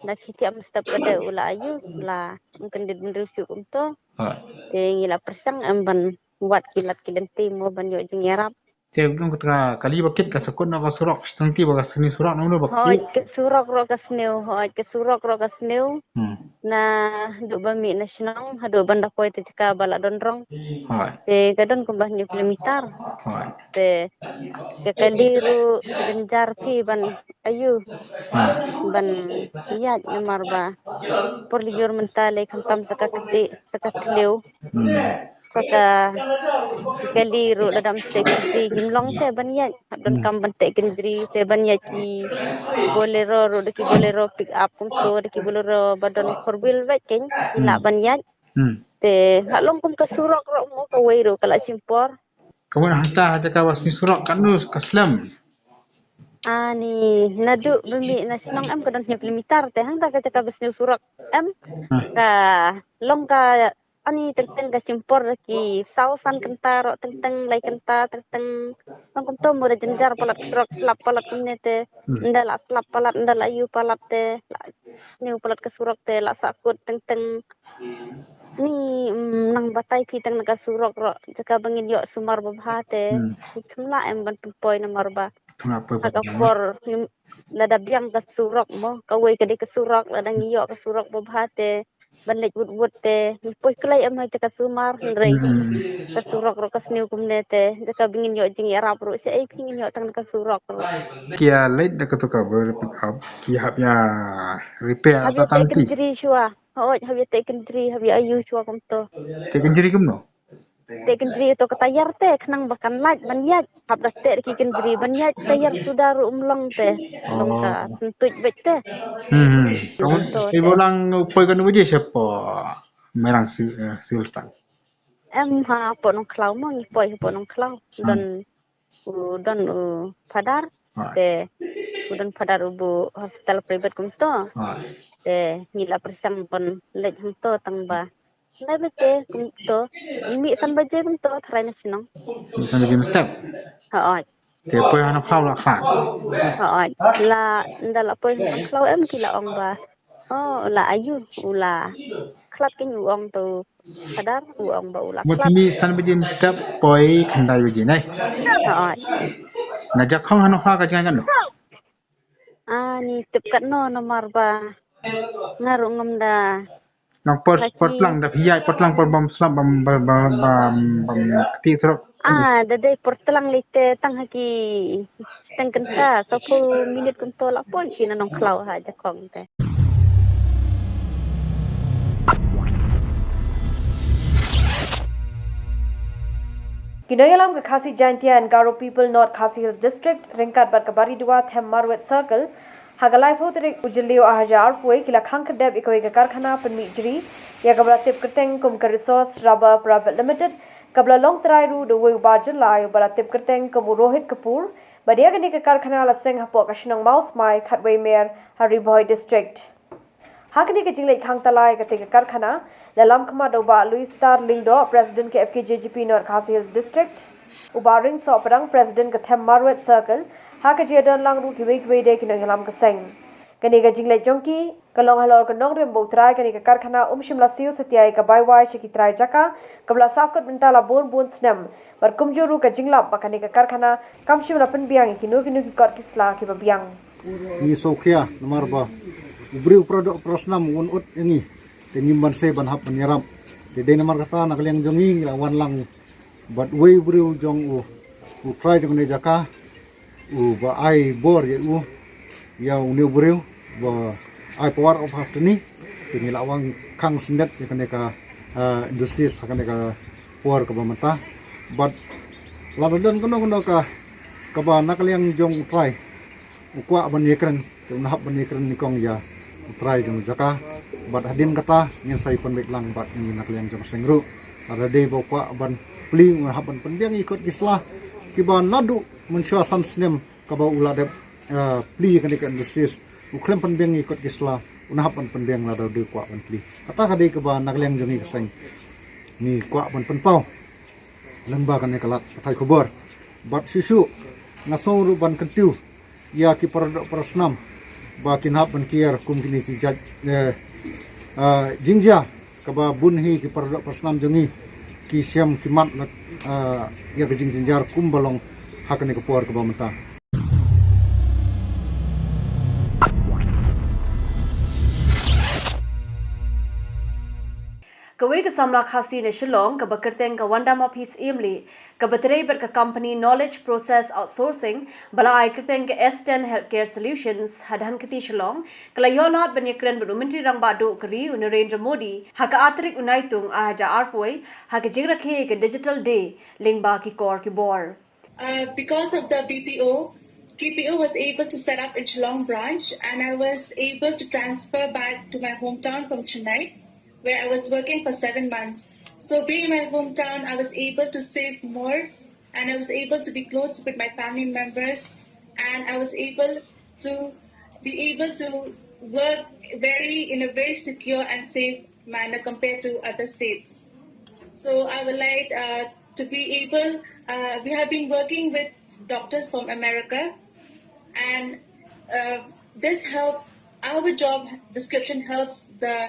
na kiti am stop pada ula ayu la mungkin di dendru su kum to te ngila persang amban buat kilat kidan timo ban yo jing yarap Cek kan ketika kali bakit ka sakon na ka surok stang ti baga seni surak nang hoi bakit. ke surok ro ka sneu na do ba mi nasional hado banda koi te cika bala donrong te kadon kumbah ni kilometer te ke kaliru kedenjar pi ban ayu ban ya namar ba por ligur mentale kantam saka kleu saka kaliru dadam te kendri gimlong te ban ya don kam ban te kendri te ban ya ki bolero pick up kum to ki bolero badon forbil weking ila ban ya te halong kum ka surok ro mo ka weiro kala simpor Kawan hantar aja ka wasmi surak kan nu kaslam. ani nadu bumi nasional am kadon kilometer te hang ta ka basni surak am ka long ka ani tentang ka simpor ki sausan kentaro tentang lai kenta tentang long kum to mo jenjar palat surak slap palat kumnete ndala slap palat ndala ayu palat te ni palat ka surak te la sakut tentang ni nang batai ki tang ka surok ro jaka bangin yo sumar babha te kemla em ban poi namar ba Aga por lada biang ka surok mo kawai ka ka surok lada ngiyo ka surok babhate banlik wud te poi klay am ka sumar ndrei ka surok ro ka sniu kumnete jaka bingin yo jing arab ro se ai pingin yo tang ka surok ro Kia late da ka ber pick up ki hab ya repair habya ta te tangti. kendri shwa hoj habya te kendri habya ayu shwa kum to Te kenjiri kum no. te kendri to katayar te khnang bakan laj banyaj habda te ki kendri banyaj tayar sudar umlong te longka sentuj bet te Kawan to saya te bolang poi kan wajah siapa merang sultan. em ha po nong klau mo ngi poi po nong klau don padar te udon padar ubu hospital private kum to te ngila persang pon lej hum to tang ba na bete kum to mi san baje kum to thrai na sinong Misalnya game step. ha Te poi hana kau lah kah. la ndala poi nong klau em kila ong ba la ayu ula klat kin uong to padar uong ba ula klat Mutimi san begin step poi kandai begin eh. ha Najak kau hana kau kajangan no. ni tepkat no nomor ba ngaru ngamda Nang portlang dah hiai portlang bam slap bam ti serok. dadai portlang lite tang haki seteng kenta 10 minit kunto la pon kina nong klau ha jakong te Ginoyalam ke Khasi Jaintia and Garo people North Khasi Hills District, Ringkat Barkabari Dua, Them Marwet Circle, Hagalai Potrik Ujilio Ahajar Pui, Kila Kanka Deb Ikoiga Karkhana, Penmi Jri, Yagabla Tip Kerteng, Kumka Resource, Rubber Private Limited, Kabla Long Trairu, the Way Bajalai, Bala Tip Kerteng, Kamu Rohit Kapoor, Badia kani ke karkhana la seng hapo ka shinong maus mai khatwei mer Hariboy district. Hakini ke jinglei khang talai ke te karkhana dalam khama doba Louis Star Lingdo president ke FKJGP RiKhasi Hills district. Ubaring so perang president ke Them Marwet circle hak je dan lang ru ki wei de kinang lam ke seng. Kani ke jinglei jongki kalong halor ke nong rem botrai kani ke karkhana shimla siu setiai ke baiwai shiki trai jaka kabla sakut bentala bon snem bar kumjuru ke jinglap bakani ke karkhana kam shimla penbiang kinu ki kot kisla ki babiang. Ni sokia nomor ba ubri produk prosnam unut ini tengi banse ban hap penyeram de nomor kata nak yang jongi lawan lang but we ubri jong u try jong ne jaka u ba ai bor ye u ya uni ubri ba ai power of haftini tengi lawang kang sindet ye kaneka industries kaneka power ka bamata but lawan kono ka ba nak yang jong try ukwa ban yekran tuna hap ban yekran nikong ya try jong jaka bat hadin kata ngin sai penbek lang bat ni nak liang jong sengru ada de bokwa ban pling hap ban penbiang ikut kislah kiban ladu mensyua san snem kaba ula de pli kan de industries uklem penbiang ikut kislah una hap ban penbiang ladu de kwa ban pli kata kade kaba nak liang jong seng ni kwa ban penpau lemba kan kalat patai khubor bat susu ngasong ru ban kentiu ya ki produk persnam ba kinhap ban kier kum kini ki jaj jingja kaba bunhi ki produk persnam jongi ki siam kimat ya ke jinjar kum balong hakane ke por ke bamata. Kawai ke samla khasi ne Shillong ke bekerteng ke Wanda Mapis Imli ke beterai ber ke company Knowledge Process Outsourcing bala ai kerteng ke S10 Healthcare Solutions hadhan keti Shillong ke layonat benyekren beru menteri rang badu keri Narendra Modi haka atrik unaitung aja arpoi haka jingrakhe ke digital day lingba ki kor ki bor. Because of the BPO, KPO was able to set up in Shillong branch and I was able to transfer back to my hometown from Chennai, where I was working for 7 months. So being in my hometown, I was able to save more and I was able to be close with my family members and I was able to work in a very secure and safe manner compared to other states. So I would like to be able, we have been working with doctors from America and this help, our job description helps the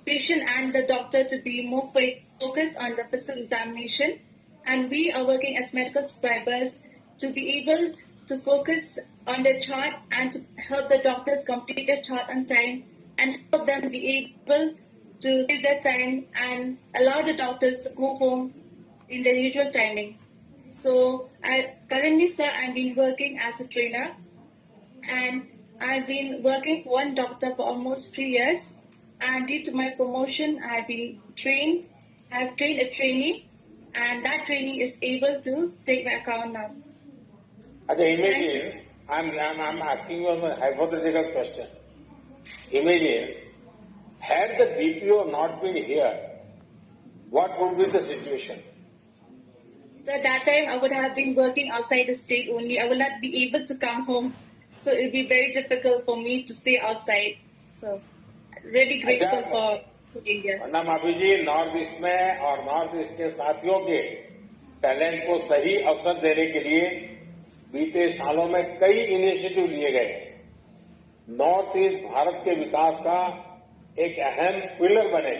patient and the doctor to be more focused on the physical examination, and we are working as medical scribers to be able to focus on the chart and to help the doctors complete their chart on time and help them be able to save their time and allow the doctors to go home in their usual timing. So currently, sir, I've been working as a trainer and I've been working for one doctor for almost 3 years. And due to my promotion, I've trained a trainee, and that trainee is able to take my account now. Imagine, I'm asking you a hypothetical question. Imagine, had the BPO not been here, what would be the situation? So at that time, I would have been working outside the state only. I would not be able to come home. So it would be very difficult for me to stay outside. So really grateful for India. माफी जी north east में और north east के साथियों के टैलेंट को सही अवसर देने के लिए बीते सालों में कई इनिशिएटिव लिए गए। नॉर्थ ईस्ट भारत के विकास का एक अहम पिलर बने,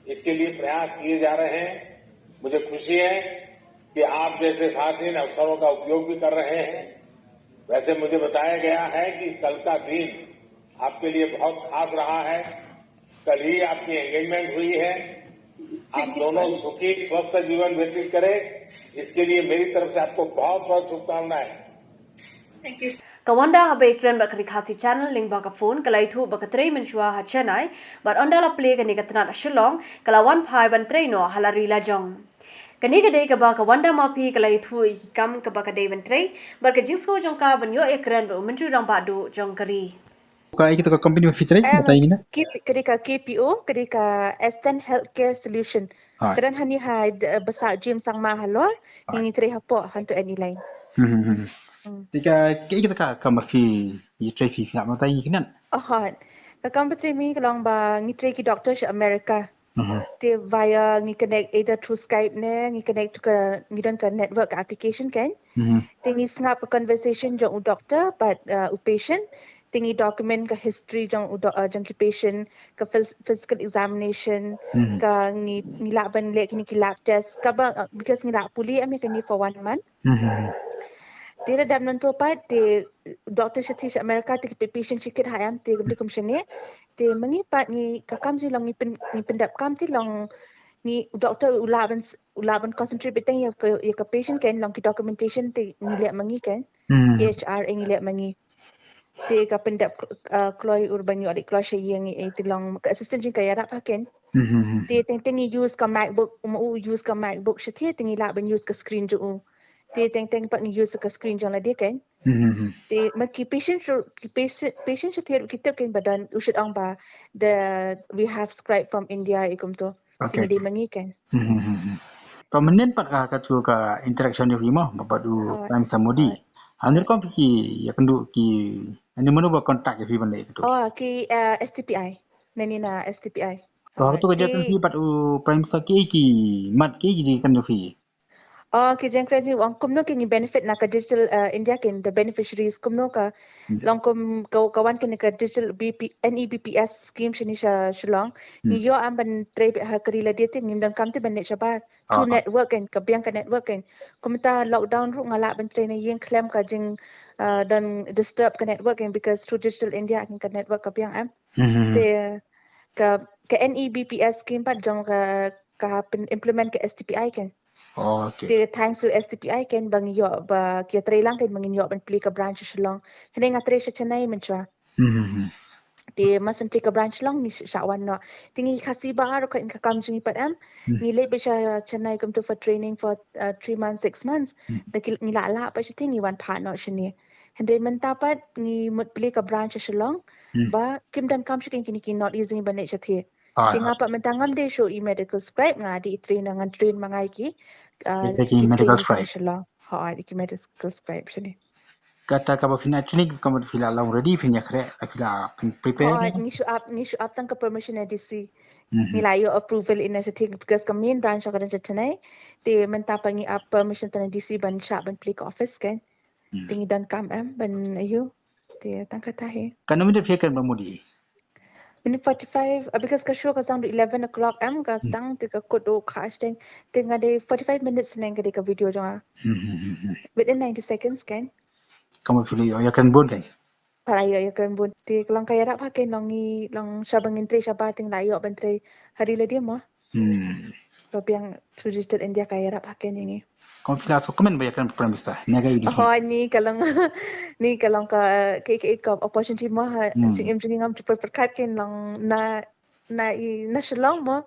इसके लिए प्रयास किए जा रहे हैं। मुझे खुशी है कि आप जैसे साथी इन अवसरों का उपयोग भी कर रहे हैं। वैसे मुझे बताया गया है कि कल का दिन आपके लिए बहुत खास रहा है। कल ही आपकी एंगेजमेंट हुई है। आप दोनों सुखी स्वस्थ जीवन व्यतीत करें, इसके लिए मेरी तरफ से आपको बहुत बहुत शुभकामनाएं। Thank you. Kawanda habekren bak RiKhasi channel link baka phone kalai thu baka trei menshua ha Chennai but ondala play kani katna Shillong kalawan phai ban trei no halari la jong. Kani gade ka ba Kawanda mapi kalai thu kam ka baka dei ban trei bar ka jingsko jong ka ban yo ekran ro menteri rang badu jong kari. Kaya kita ke company fitri batai ini na. Ketika KPO, ketika S10 Healthcare Solution. Hai. Keran hani hai besar gym sang mahalor, ini tre hapo hantu any line. Tika kita ka mafi tray fi nak matai kinan. Hot. Kakang petri mi kalong ba ngi ki doctor sa America. Te via ngi connect either through Skype ne ngi connect ke ngi dan ke network application kan. Te ngi ngap a conversation jong u doctor but u patient. Te ngi document ke history jong ki patient ke physical examination ka ngi laban le ki lab test ka ba because ngi lab puli ami kan ni for 1 month. Dia dah menentu pat di doktor syati sa Amerika ti patient sikit hayam ti gum komsene ti mengipat ni kakam si long ni pendap kam ti long ni doktor ulaban concentrate beteng ya ke patient kan long ki documentation ti ngiliat mengi kan EHR ngiliat mengi ti ka pendap kloi urban yu adik kloi syeng ti long ke assistant jing kaya dak paken ti teng use ka MacBook use ka MacBook syati ti ngilak ben use ka screen ju ti teng pak ni use ka screen jang la dia kan ti maki patient syati kita kan badan usut ang ba we have scribe from India ikum tu tinggi di mengi kan To menen pat ka tu ka interaction yo mo bapak du prime samodi. Hanir kom ki ya kendu ki ani mano ba kontak ya fi bande itu. Ki STPI nani na STPI To tu ka jatan fi pat u prime sa ki mat ki kan yo fi. Ki jeng kreji wang kumno ki ni benefit na ka digital India kin the beneficiaries kumno ka long kum kawan kin ka digital NEBPS scheme shini shilong ni yo am ban tre ha kari la dia tin ngim dan kam ti ban net shabar through network kan ka biang ka network kan kumta lockdown ru ngala ban tre na yeng claim ka jing dan disturb ka network kan because through digital India kan ka network ka biang am te ka NEBPS scheme pat jong ka implement ka STPI kan Ti thanks to STPI kan bang yo ba kia tre lang kan mangin yo ban pli ka branch shilong. Kene nga tre sa Chennai menchwa. Ti masan pli ka branch long ni shawan no. Tingi khasi ba ro kan ka kam jingi padam. Ni le be sa Chennai come to for training for 3 months 6 months. Ni la pa shi tingi wan pa no shini. Hende mentapat ni mut pli ka branch shilong. Ba kim dan kam shi kan kini not easy ban ne shathi. Tinga pa mentangam de show medical scribe nga di train ngan train mangai ki Taking medical scribe. Ki medical scribe shini. Kata ka ba fina training ka mo fila long ready finya khre fila prepare. Ni show up tang ka permission DC. Ni layo approval in as thing because ka main branch ka ran Chennai te menta pangi up permission tan DC ban sha ban click office kan. Tingi dan kam ban ayu te tang ka tahe. Kana mi de fekar ba mudi. Minute 45 because ka show ka sound 11 o'clock ka stang te ka kodo khash ting tinga de 45 minutes neng ka video jang within 90 seconds kan Kamu pilih ya kan bon kan. Para yo kan bon ti lang kaya rak pakai long sabang entry sabar ting layo bentre hari la dia mo tapi yang digital India kaya rak pakai ni Kamu pilih so komen ba ya kan premisa nyaga yu ni kalong ka opportunity mo sing ngam cepat perkat kan long na shilong mo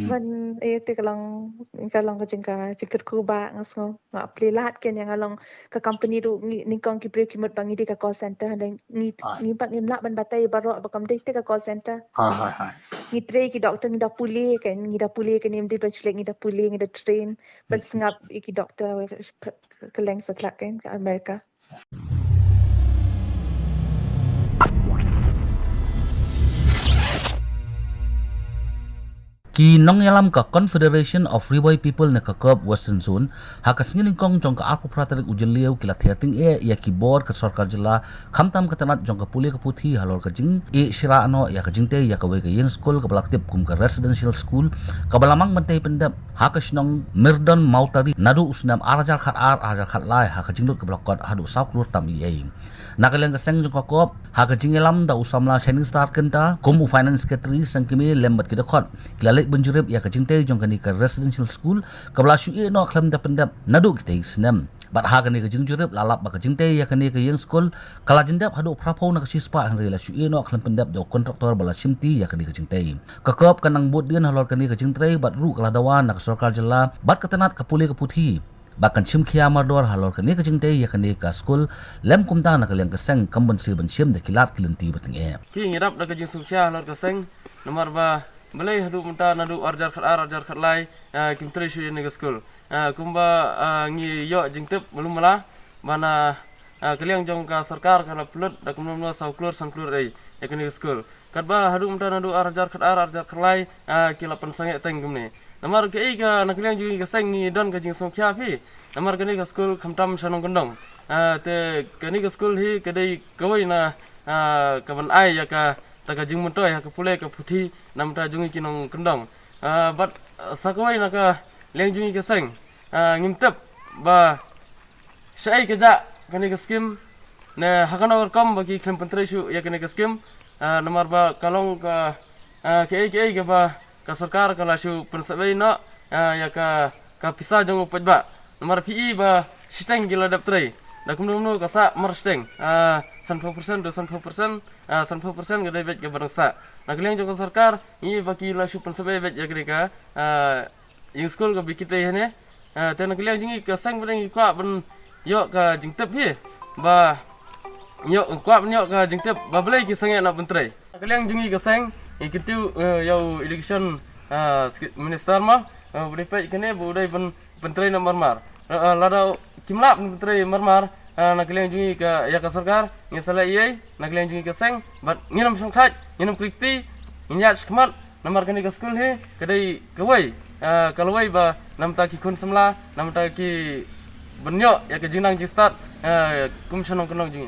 man te kalong ka jingkat kuba ngasong nga plilat ken yang along ka company ru ni kong ki break kimot bangi di ka call center dan ni pak ni lak ban batai baro bakam de te ka call center ni tre ki doctor ni da puli kan ni di ban chlek ni da puli ni da train ban singap ki doctor keleng satlak kan ka Amerika Ki nong yalam ka Confederation of Riboy People na kakop Western Zone hakas ngin kong jong ka arpo pratarik ujeliu kila thirting ya ki board ka sarkar jila khamtam ka tanat jong ka puli ka puthi halor ka jing shira ano ya ka jingte ya ka we ka yeng school ka balaktip kum ka residential school ka balamang bantay pendap hakas nong mirdon mautari nadu usnam arajar khat lai ha ka jingdut ka balakot hadu saklur tam i Nakalang kaseng jong kakop haka jingelam da usamla shining star kenta kumu finance secretary sangkimi lembat kidakot kilalek benjurib ya kajingte jong kani ka residential school kabla shui no klam da pendap nadu kita isnem bat haka ni kajingjurib lalap ba kajingte ya kani ka yang school kala jindap hadu prapo na kasispa ang rela shui no klam pendap do kontraktor bala simti ya kani kajingte kakop kanang bot din halor kani kajingtre bat ru kala dawan nak sarkar jela bat katanat kapuli kaputhi Bahkan sim kia mardor halor kani kajingte ya kani ka school lem kumta na kaliang kaseng kambon si ban sim de kilat kilenti bating ki ngirap da kajing sumsia halor kaseng nomor ba belai hadu munta nadu arjar khat lai kim tre shu ni school kumba ngi yo jingtep belum mala mana kaliang jong ka sarkar kana pelut da kumno sauklur sangklur ai ekani skul kadba hadu mta nadu arjar khlai kila pensange teng gumne namar ke ka nakliang jungi ka seng ni don ka jing songkya phi namar kani ka skul khamtam sanong kendong te kani ka skul hi kadai kawai na kaban ai ya ka taka jing muntoy ha ka pule ka phuthi namta jungi kinong kendong but sakawai na ka liang jungi ka seng ngimtep ba sai ka ja kani ka skim ne hakana welcome bagi klem pentrai shu ya kani ka skim namar ba kalong ka ke ba ka sarkar kala shu pensabai no ya ka pisa jong upaj ba namar pi ba siteng gila dap trai da kumno ka sa mar siteng 100% ga dai bet ga barangsa na kliang jong sarkar i baki la shu pensabai bet ya ka yung school ka bikite hene te na kliang jingi ka sang bang kwa ban yo ka jingtep hi ba yo kwa ban yo ka jingtep ba blai ki sange na bentrai kliang jingi ka sang ikitu yo election minister ma bri pai kene bu dai ban bentrai na marmar lada kimlap bentrai marmar na kliang jingi ka ya ka sarkar ngi sala iei na kliang jingi ka sang bat nginam sangthaj nginam krikti nginya skmat namar kene ka school he kadai kawai kalawai ba namta ki kun samla namta ki benyo ya ke jinang ji start kum chanong kenong jingi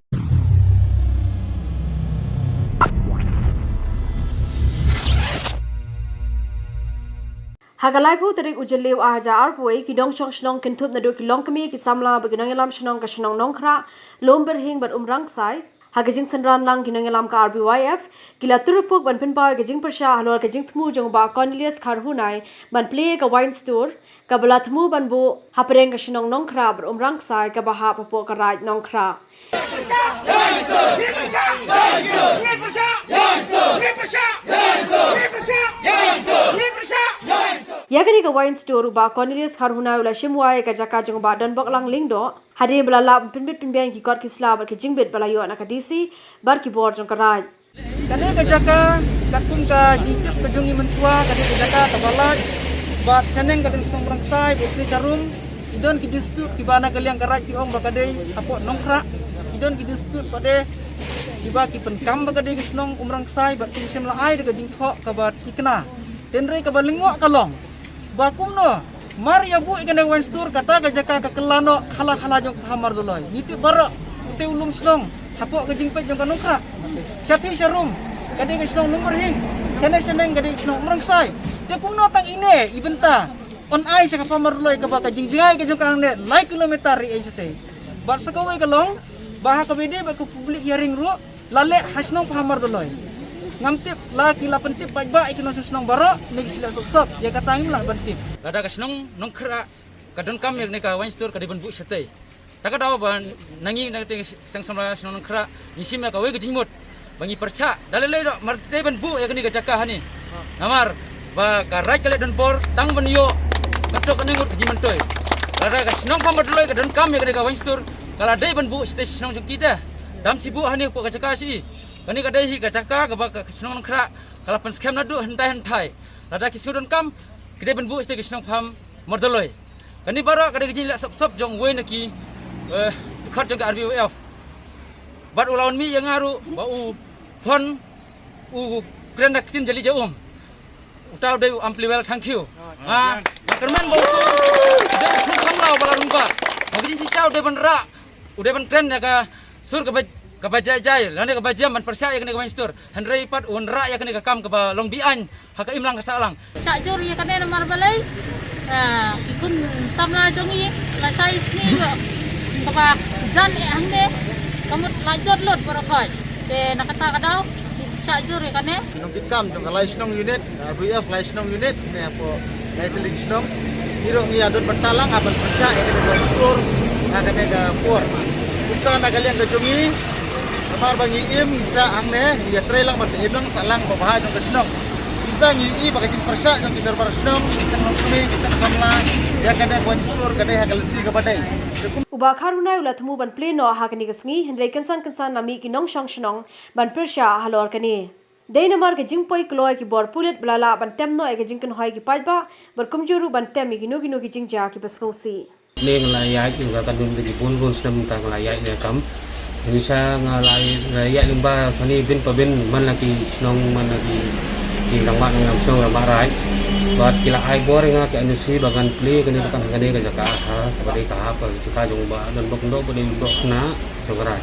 Hagalai phu tarik ujalew arja arpoi ki dong chong shnong kintup na do ki long kami ki samla baginong elam shnong ka shnong nongkhra lomber hing bat umrang sai hagajing sanran lang ginong elam ka RBYF kila turupuk ban pinpa gajing persha halor gajing thmu jong ba Cornelius Kharhunai ban play ka wine store ka bala thmu ban bu hapreng ka shnong nongkhra bat umrang sai ka ba ha popo ka raj nongkhra Yakani ka wine store ba Cornelius Kharhunai ula shimwai ka jaka jong ba don bok lang ling do hade bala la pinbit pinbeng ki kot kisla bar ki jingbit bala yo na ka DC bar ki bor jong ka raj kane ka jaka katum ka jingtip ka jongi mensua kane ka jaka tabalat ba chaneng ka ding somrang sai bukri charum idon ki dispute ki bana kaliang ka raj ki ong ba kadai apo nongkra idon ki dispute pade jiba ki penkam ba kadai ki snong umrang sai ba ki sim la ai de ka jing tho ka ba ki kena tenre ka ba lingok kalong bakum no Maria bu ikane wine store kata ka jaka ka kelano hala jong hamar doloi niti bara te ulum slong hapo ka jingpet jong kanukra syati sharum kade ka slong nomor hing seneng kade slong umrang sai te kum no tang ine ibenta on ai sa ka pamar doloi ka ba ka jingjingai ka jong kang ne lai kilometer ri ai sate bar sakawai ka long bah ka bede ba ku public hearing ru lale hasnong pamar doloi ngamtip la kila pentip bajba ikinon susnong baro nek sila sop ya katangim la bantip lada kasnong nongkra kadon kam yak neka wine store kadiban bu sate taka daw ban nangi na te sang samla snong nongkra nisim ya kawe gejingmut bangi percha dalele do marte ban bu yak ni gajaka hani namar ba karai kale don por tang ban yo katok nengut gejimentoy lada kasnong pamadloy kadon kam yak neka wine store kala dai ban bu sate snong jong kita dam sibu hani ko gajaka si kani kadai hi gajaka gaba kisnong nongkra kala pen scam nadu hentai lada kisudon kam kede ben bu ste kisnong pham mordoloi kani baro kade gijin la sop jong we naki khat jong RBF bat ulawan mi yang aru ba u phon u krenda tin jali jaum utaw de ampli well thank you kermen ba de pham law bala rumpa gijin si saw de ben ra ude ben tren ya ka sur ka bajai lane ka bajam man persya ya kene ka store handrei pat unra ya kene ka kam ka long bian ha ka imlang ka salang sa jur ya kene mar balai ikun samla jongi la sai ni ka ba jan e hangne kamut lajot lot parakhoi te nakata ka daw sa jur ya kene nong kitkam jong kalai snong unit RBF lai snong unit ne apo lai teling snong hiro ngi adot bentalang abal persya ya kene ka store ha kene ka por bukan nakalian ka jongi kamar bangi im isa angne ya trailang mat im lang salang babah jong kasnong kita ngi i bagajin persya jong kita persnong kita ngombe kita kamla ya kada kwan store kada hagalti ka padai uba Kharhunai ula thmu ban pleno ha kani gasngi hendrei kansan nami ki nong shong shnong ban persya halor kani Dainamar ke jingpoi kloi ki bor pulet blala ban temno e ke jingkan hoi ki pajba bar kumjuru ban temi ki nugi jingja ki baskosi Ni ngelayat juga kan dun di pun senam tang ngelayat dia kam. Indonesia ngelayat limba sani bin pabin man lagi senong man lagi di langmat ngam senong langmat rai. Buat kila ai boring ke industri bagan pli kini kan kini ke Jakarta kepada tahap kita jong ba dan bokndo pada bok na jong rai.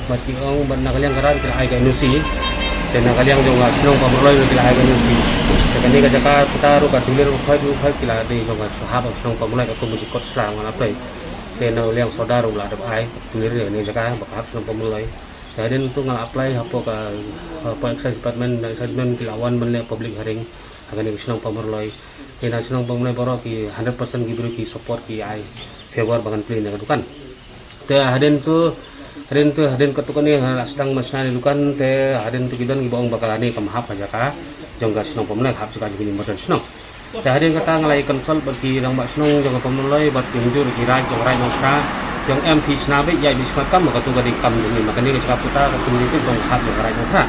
Buat kiong ban nakaliang karan kila ai ke industri dan nakaliang jong senong pamroi kila ai ke industri. Kini ke Jakarta kita ru ka tulir khoi kila di jong tahap senong pamroi ke musikot selang mana play. Dan liang saudara ulah ada ai tulir ni Jakarta bakap senong pamroi. Jadi untuk ngal apply apa excise department kilawan menle public hearing akan ni senang pamroi ina senang pamroi boro ki 100% ki beri ki support ki ai favor bagan play ni kan te haden ketukan ni sedang masna ni kan te haden tu kidan ki baong bakalani ka mahap aja ka jongga senang pamroi hap suka jadi modern senang te haden kata ngalai konsol bagi rang bak senang jongga pamroi bat tunjur ki rai jong rai nokra jong MP snabe ya bismakam ka tu gadi kam ni makani ka puta ka tunjur jong hap jong rai nokra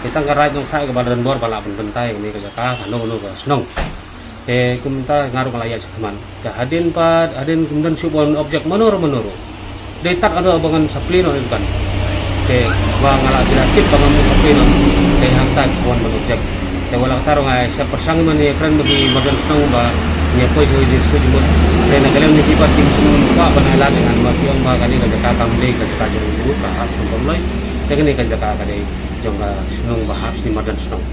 kita ngarai nong sai ke badan bor bala bentai ini ke Jakarta no senong kumenta ngaruh malaya sekaman hadin kemudian subon objek menuru detak ada abangan saplino kan wa ngala kreatif bangan saplino hantar suan objek wala tarong ay sa persang man kran bagi badan senong ba nya poi di studio nagalang ni kibat tim semua banala dengan mapiong ba kani ke Jakarta mle ke Jakarta juru ka sumpamlay kani ke Jakarta dei jongga senong bahas ni madan senong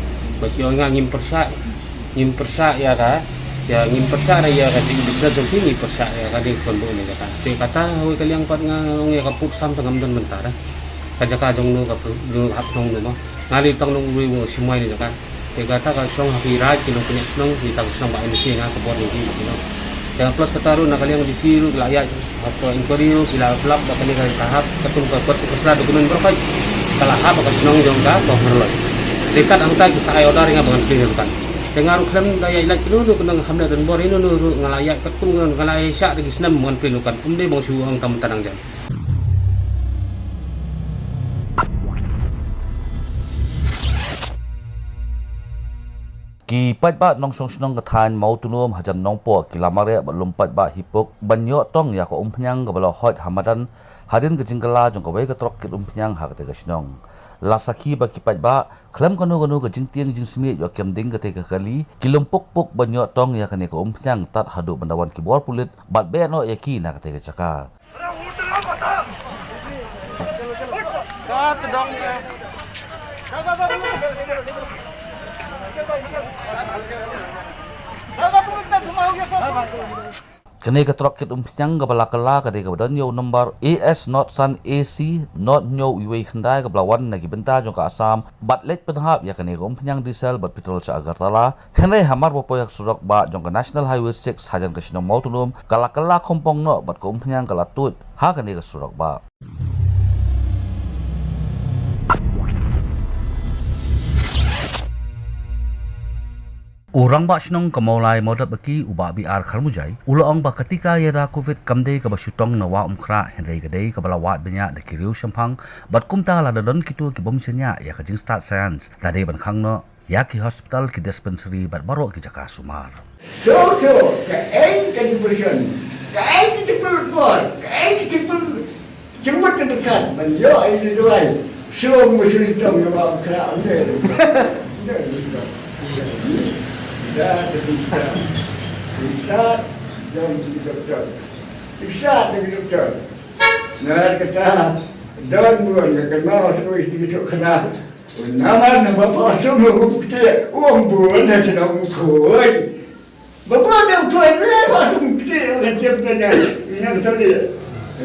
bagi orang ngim persa ya ka ya ngim persa ya ka di bisa tinggi persa ya ka di kondo ni ka te kata hoy kaliang pat nga ngong ya kaput sam tangam dan mentara ka jaka jong no ka no hap nong no ngali tang nong wi mo simai ni ka te kata ka song hapi raj ki no punya senong di tang senong ba ini nga ka bor ni no yang plus kataru nak kaliang di siru layak apa inquiry bila flap ba kali ka tahap ketum ka kesla dokumen berapa kalau apa kesenong jongga overload dekat angta kisah ayodar nga bangan clear kan dengar uklam daya ilat kinu kunang hamna dan bor inu ngalayak ketum ngalay syak di senam bangan clear kan umde bang suang tam tanang jan Ki pat ba nong song snong kathan mau tunum hajan nong po kilamare ba lompat ba hipok banyo tong ya ko umpnyang ga balo hot hamadan hadin ke jingkala jong ko wei ka trok kit umpnyang ha ka snong lasaki ba ki pat ba klam kanu ke jingtiang jing smi yo kem ding ka te ka kali kilompok pok banyo tong ya ka ne ko umpnyang tat hadu bandawan ki bor pulit bat be no ya ki na ka te ka chaka ka tedong Kene ka trok kit umpnyang ga bala kala ka de ka badan yo number AS not san AC not nyo iwe khandai ka blawan na gibenta jong ka Assam bat let penhap ya kene umpnyang diesel bat petrol cha Agartala kene hamar bo poyak surok ba jong ka National Highway 6 hajan ka sinong mau tunum kala khompong no bat ka umpnyang kala tut ha kene ka surok ba Orang ba senong kamaulai modat baki uba biar kharmujai uloong ba ketika yara covid kamde ka basutong nawa umkhra henrei gadei ka balawat benya de kiriu shampang bat kumta la don kitu ki bomsenya ya ka jing start science tade ban khangno ya ki hospital ki dispensary bat baro ki jaka sumar so ka ai ka depression ka ai ki tipul tor ka ai ki tipul jemut dekat ban yo ai di doai so musri tong nawa umkhra ne dah bisa jom doktor pergi doktor nak kata dan bukan kenal semua istri tu kenal nama bapa semua bukti bukan dah senang koi bapa dah koi ni pasal bukti orang ciptanya yang tadi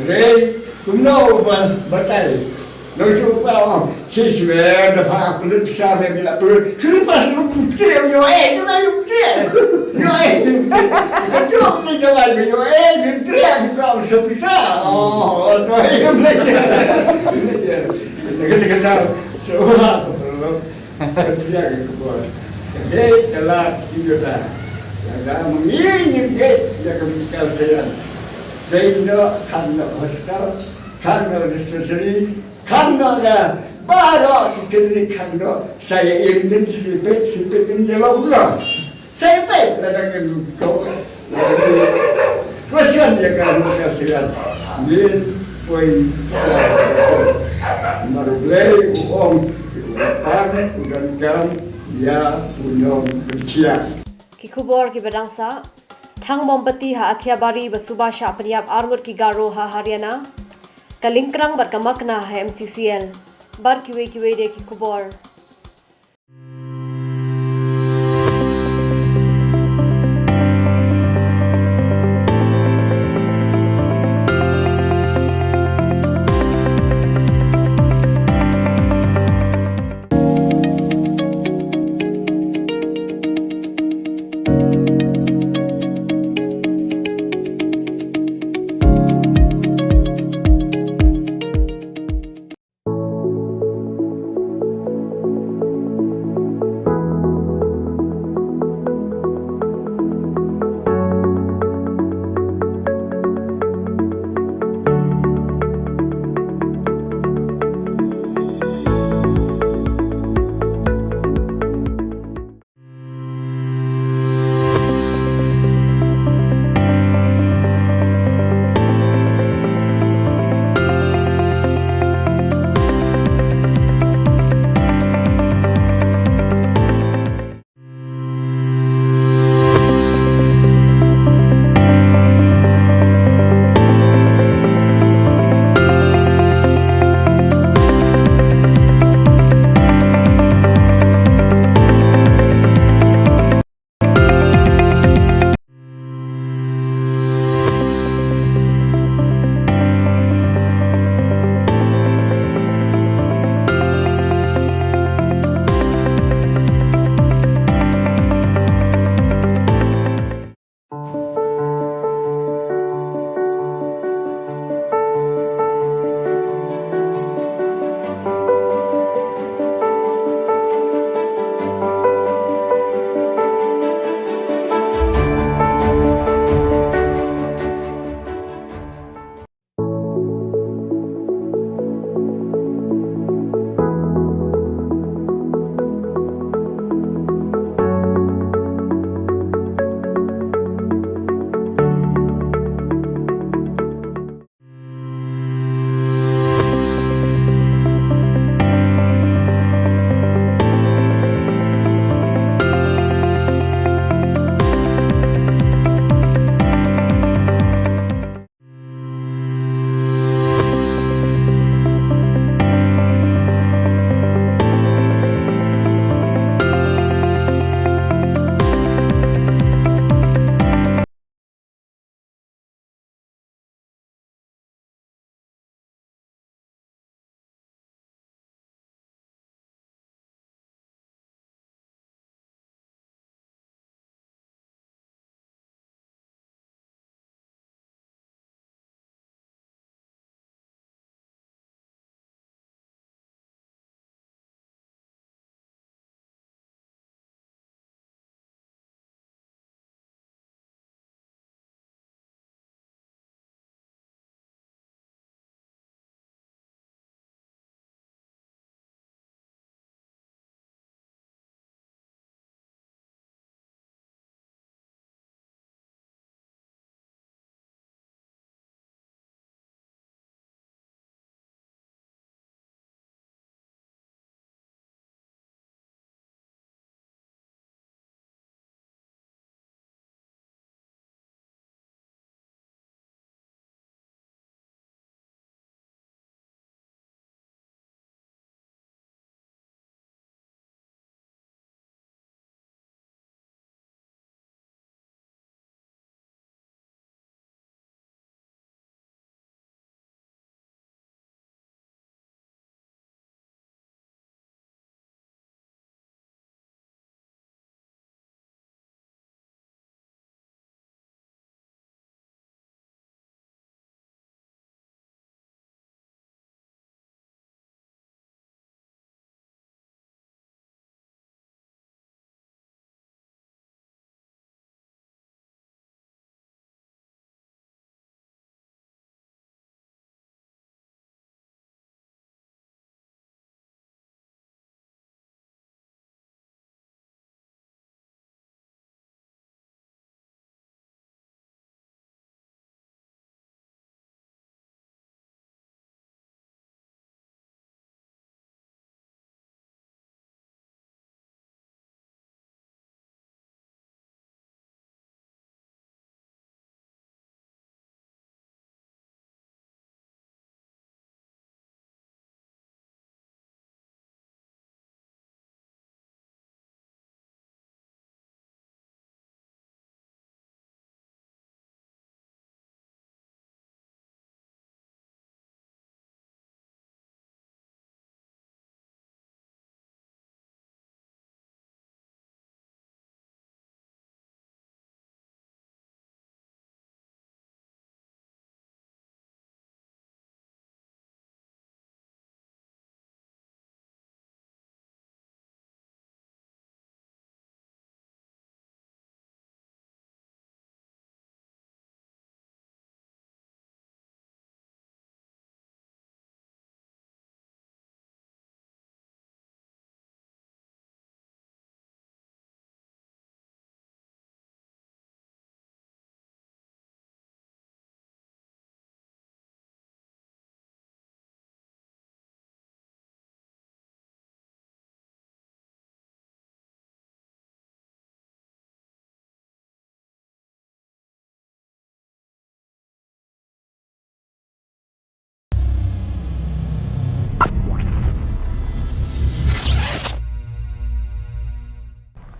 rei kumno batai Nós falamos, se estiver, para poder pisar, me virar por ele. Que não passa no puteiro, eu é, não é o puteiro. Eu é, eu tô aqui de lá, eu é, eu entrego, calma, se eu pisar. Oh, tô aí, eu me lembro. Eu não, se eu lá, eu entrego, Khubor. Ei, lá, tiga lá. Agora, menino, já que me quero ser antes. Tem no, no hospital, no dispensary, Kandonya baru kita kando saya ingin sipit ini jalan ulang saya pet ladang kau terus Kepuasan yang kami kasihkan. Ini poin Marulai uang uang udan jam ya punyong berciak. Ki Khubor ki bedangsa thang mombati ha athiabari basubasha Punjab armor ki garo ha Haryana kalingkrang berkamakna ha MCCL bar kiwe de ki Khubor.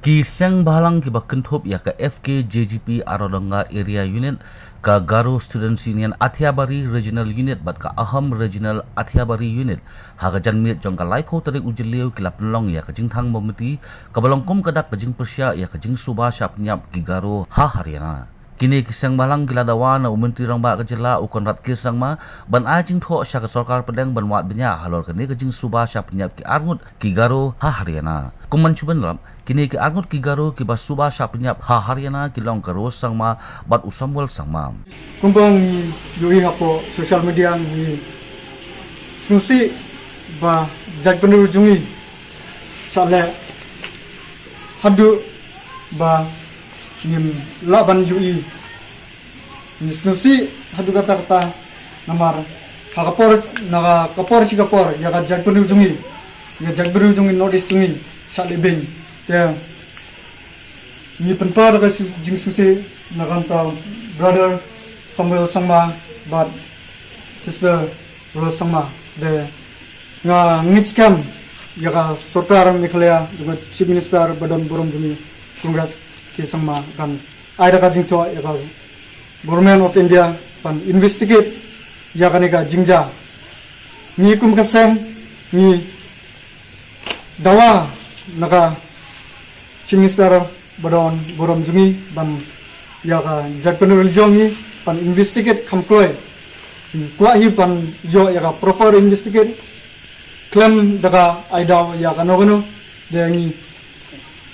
Kisang bahalang kiba kenthop ya ka FK JGP Arodanga Area Unit ka Garo Students Union Athiabari Regional Unit bat ka Aham Regional Athiabari Unit haga janmiat jong ka laipo tarik ujeliu kila penlong ya ka jingthang mometi ka balongkom kadak ka jing persya ya ka jing suba syapnyap ki Garo ha Haryana. Kini kisang balang gila dawa na Menteri Rang Ba Kejela ukon rat kisang ma ban ajing tho sya ka sarkar pedang ban wat benya halor kini ka jing suba syapnyap ki arngut ki Garo ha Haryana. Kuman cuban lam kini ki arngut ki Garo ki bas suba syapnyap ha Haryana ki long karo sang ma bat usamwal sang ma. Kumpang yui hapo social media ni snusi ba jag penurujungi sale hadu ba nim laban yui ni snusi hadu kata namar hakapor naga kapor si kapor ya ka jag penurujungi ya jag penurujungi notice tungi sale beng ya ni penpar ka jing susi naganta brother Samuel Sangma but sister Rose Sangma de nga ngitskam yaka sarkar Meghalaya dengan chief minister badan borom jumi Congress ke Sangma kan aida ka jingto yaka government of India pan investigate yaka nega jingja ni kum kasem ni dawa naga chief minister badan borom jumi ban yaka jakpenul jongi pan investigate kamploi kwa hi pan yo ya proper investigate claim daga aida ya kanogono de ni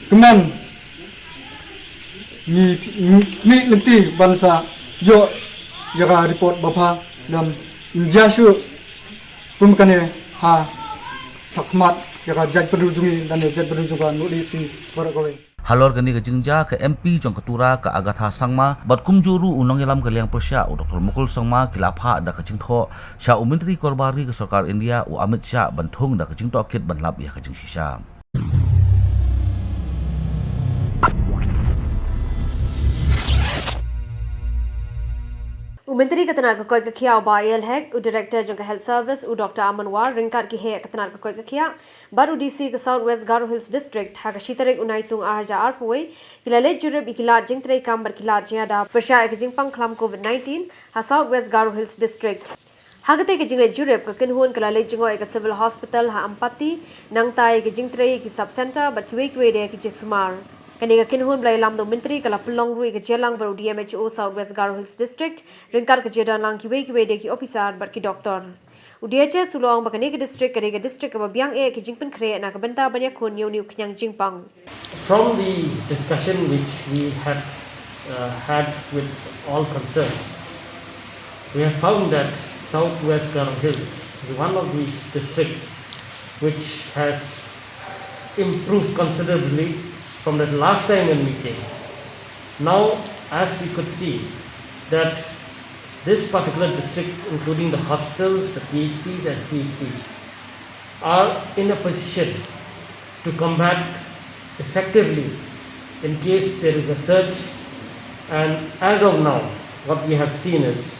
keman ni lenti bansa yo ya report bapa dan injasu pumkane ha sakmat ya jag pedujungi dan jag pedujungan nudisi korakoi Halor kani ke jingja ke MP jong ketura ke Agatha Sangma bat kumjuru unang yalam ke liang persya u Dr. Mukul Sangma kilapha da ke jingtho sya u Menteri Korbari ke Sarkar India u Amit Shah banthung da ke jingto kit banlap ya ke jing shisha. Menteri Ketenaga Koi Kekia Bayel Hek, Director Jongka Health Service, Dr. Amanwar, Ringkat Ki Hek Ketenaga Koi Kekia, Baru DC ke South West Garo Hills District, Haka Shitarik Unaitung Arja Arpui, Kilale Jurib Ikilat Jingtre Kambar Kilat Jiada, Persya Ek Jingpang Klam COVID-19, Ha South West Garo Hills District. Hagate ke jingle Jurib ke Kinhun Kilale Jingo Ek Civil Hospital, Ha Ampati, Nangtai Ke Jingtre Ki Sub Center, But Kiwe De Ki Jiksumar. Kaniga kinhun blai lam do menteri kala pelong rui ke jelang baru DMHO South West Garo Hills District ringkar ke jedan lang kiwe de ki officer bar ki doktor UDH sulong bakani ke district ke district ke biang e ke jingpen kre na ke benta banyak kun yau niu kenyang jingpang. From the discussion which we had had with all concerned, we have found that South West Garo Hills is one of the districts which has improved considerably from the last time when we came. Now, as we could see, that this particular district, including the hospitals, the PHCs and CHCs, are in a position to combat effectively in case there is a surge. And as of now, what we have seen is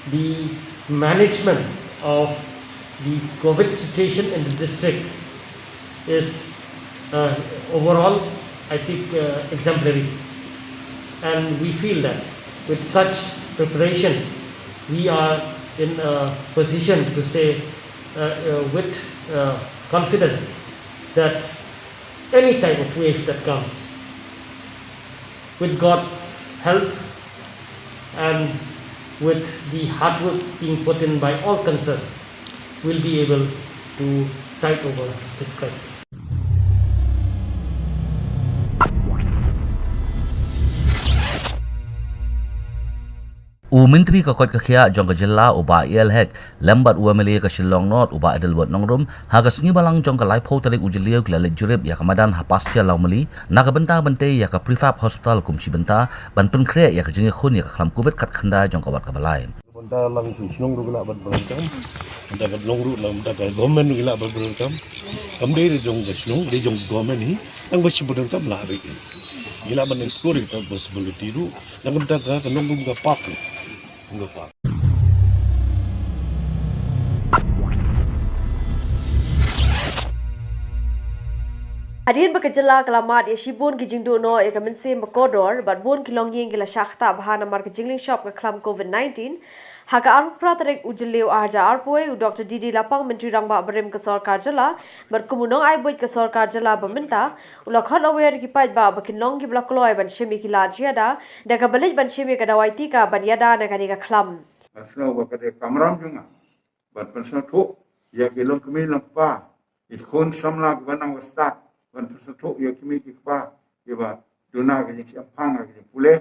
the management of the COVID situation in the district is overall, I think, exemplary, and we feel that with such preparation we are in a position to say with confidence that any type of wave that comes, with God's help and with the hard work being put in by all concerned, we'll be able to tide over this crisis. Menteri Kakot Kekia jong kejela uba IL hek lembat UMLA ke Shillong North uba Edelward Nongrum haga sengi balang jong ke laipo tarik ujeliau ke lalek jurib ya kemadan hapastia laumeli na ke benta bente ya ke prefab hospital kumsi benta ban penkre ya ke jengi khun ya ke kelam covid kat khanda jong kawat ke balai benta lang Shillong ru gila ban berangkam benta ke Nongru lang benta ke government ru gila ban berangkam kamde jong ke Shillong de jong government ni ang basi berangkam lah hari ini gila ban explore kita possibility ru lang benta ke Nongru ke park enggak Pak. Hadirin bekerjala kelamat ya shibun ki jingdu no ya kemensi makodor bat bun kilong ying kila syakta bahana mar ke jingling shop ke klam COVID-19 haka arpra tarik ujeliu arja arpoe u Dr. Didi Lapang Menteri Rangba Berim ke Sarkar Jala berkumunong ai buat ke Sarkar Jala berminta ulakhat aware ki pait ba bakinong ki blakloi ban shemi ki lajiada da ka balik ban shemi ka dawai tika ban yada na ka ni ka klam Asno ba kade kamram junga bat pensno tho ya kelong kemi lampa ikon samla gwanang wasta ban pensno tho ya kemi ikpa ya ba dona ga yin panga ga pule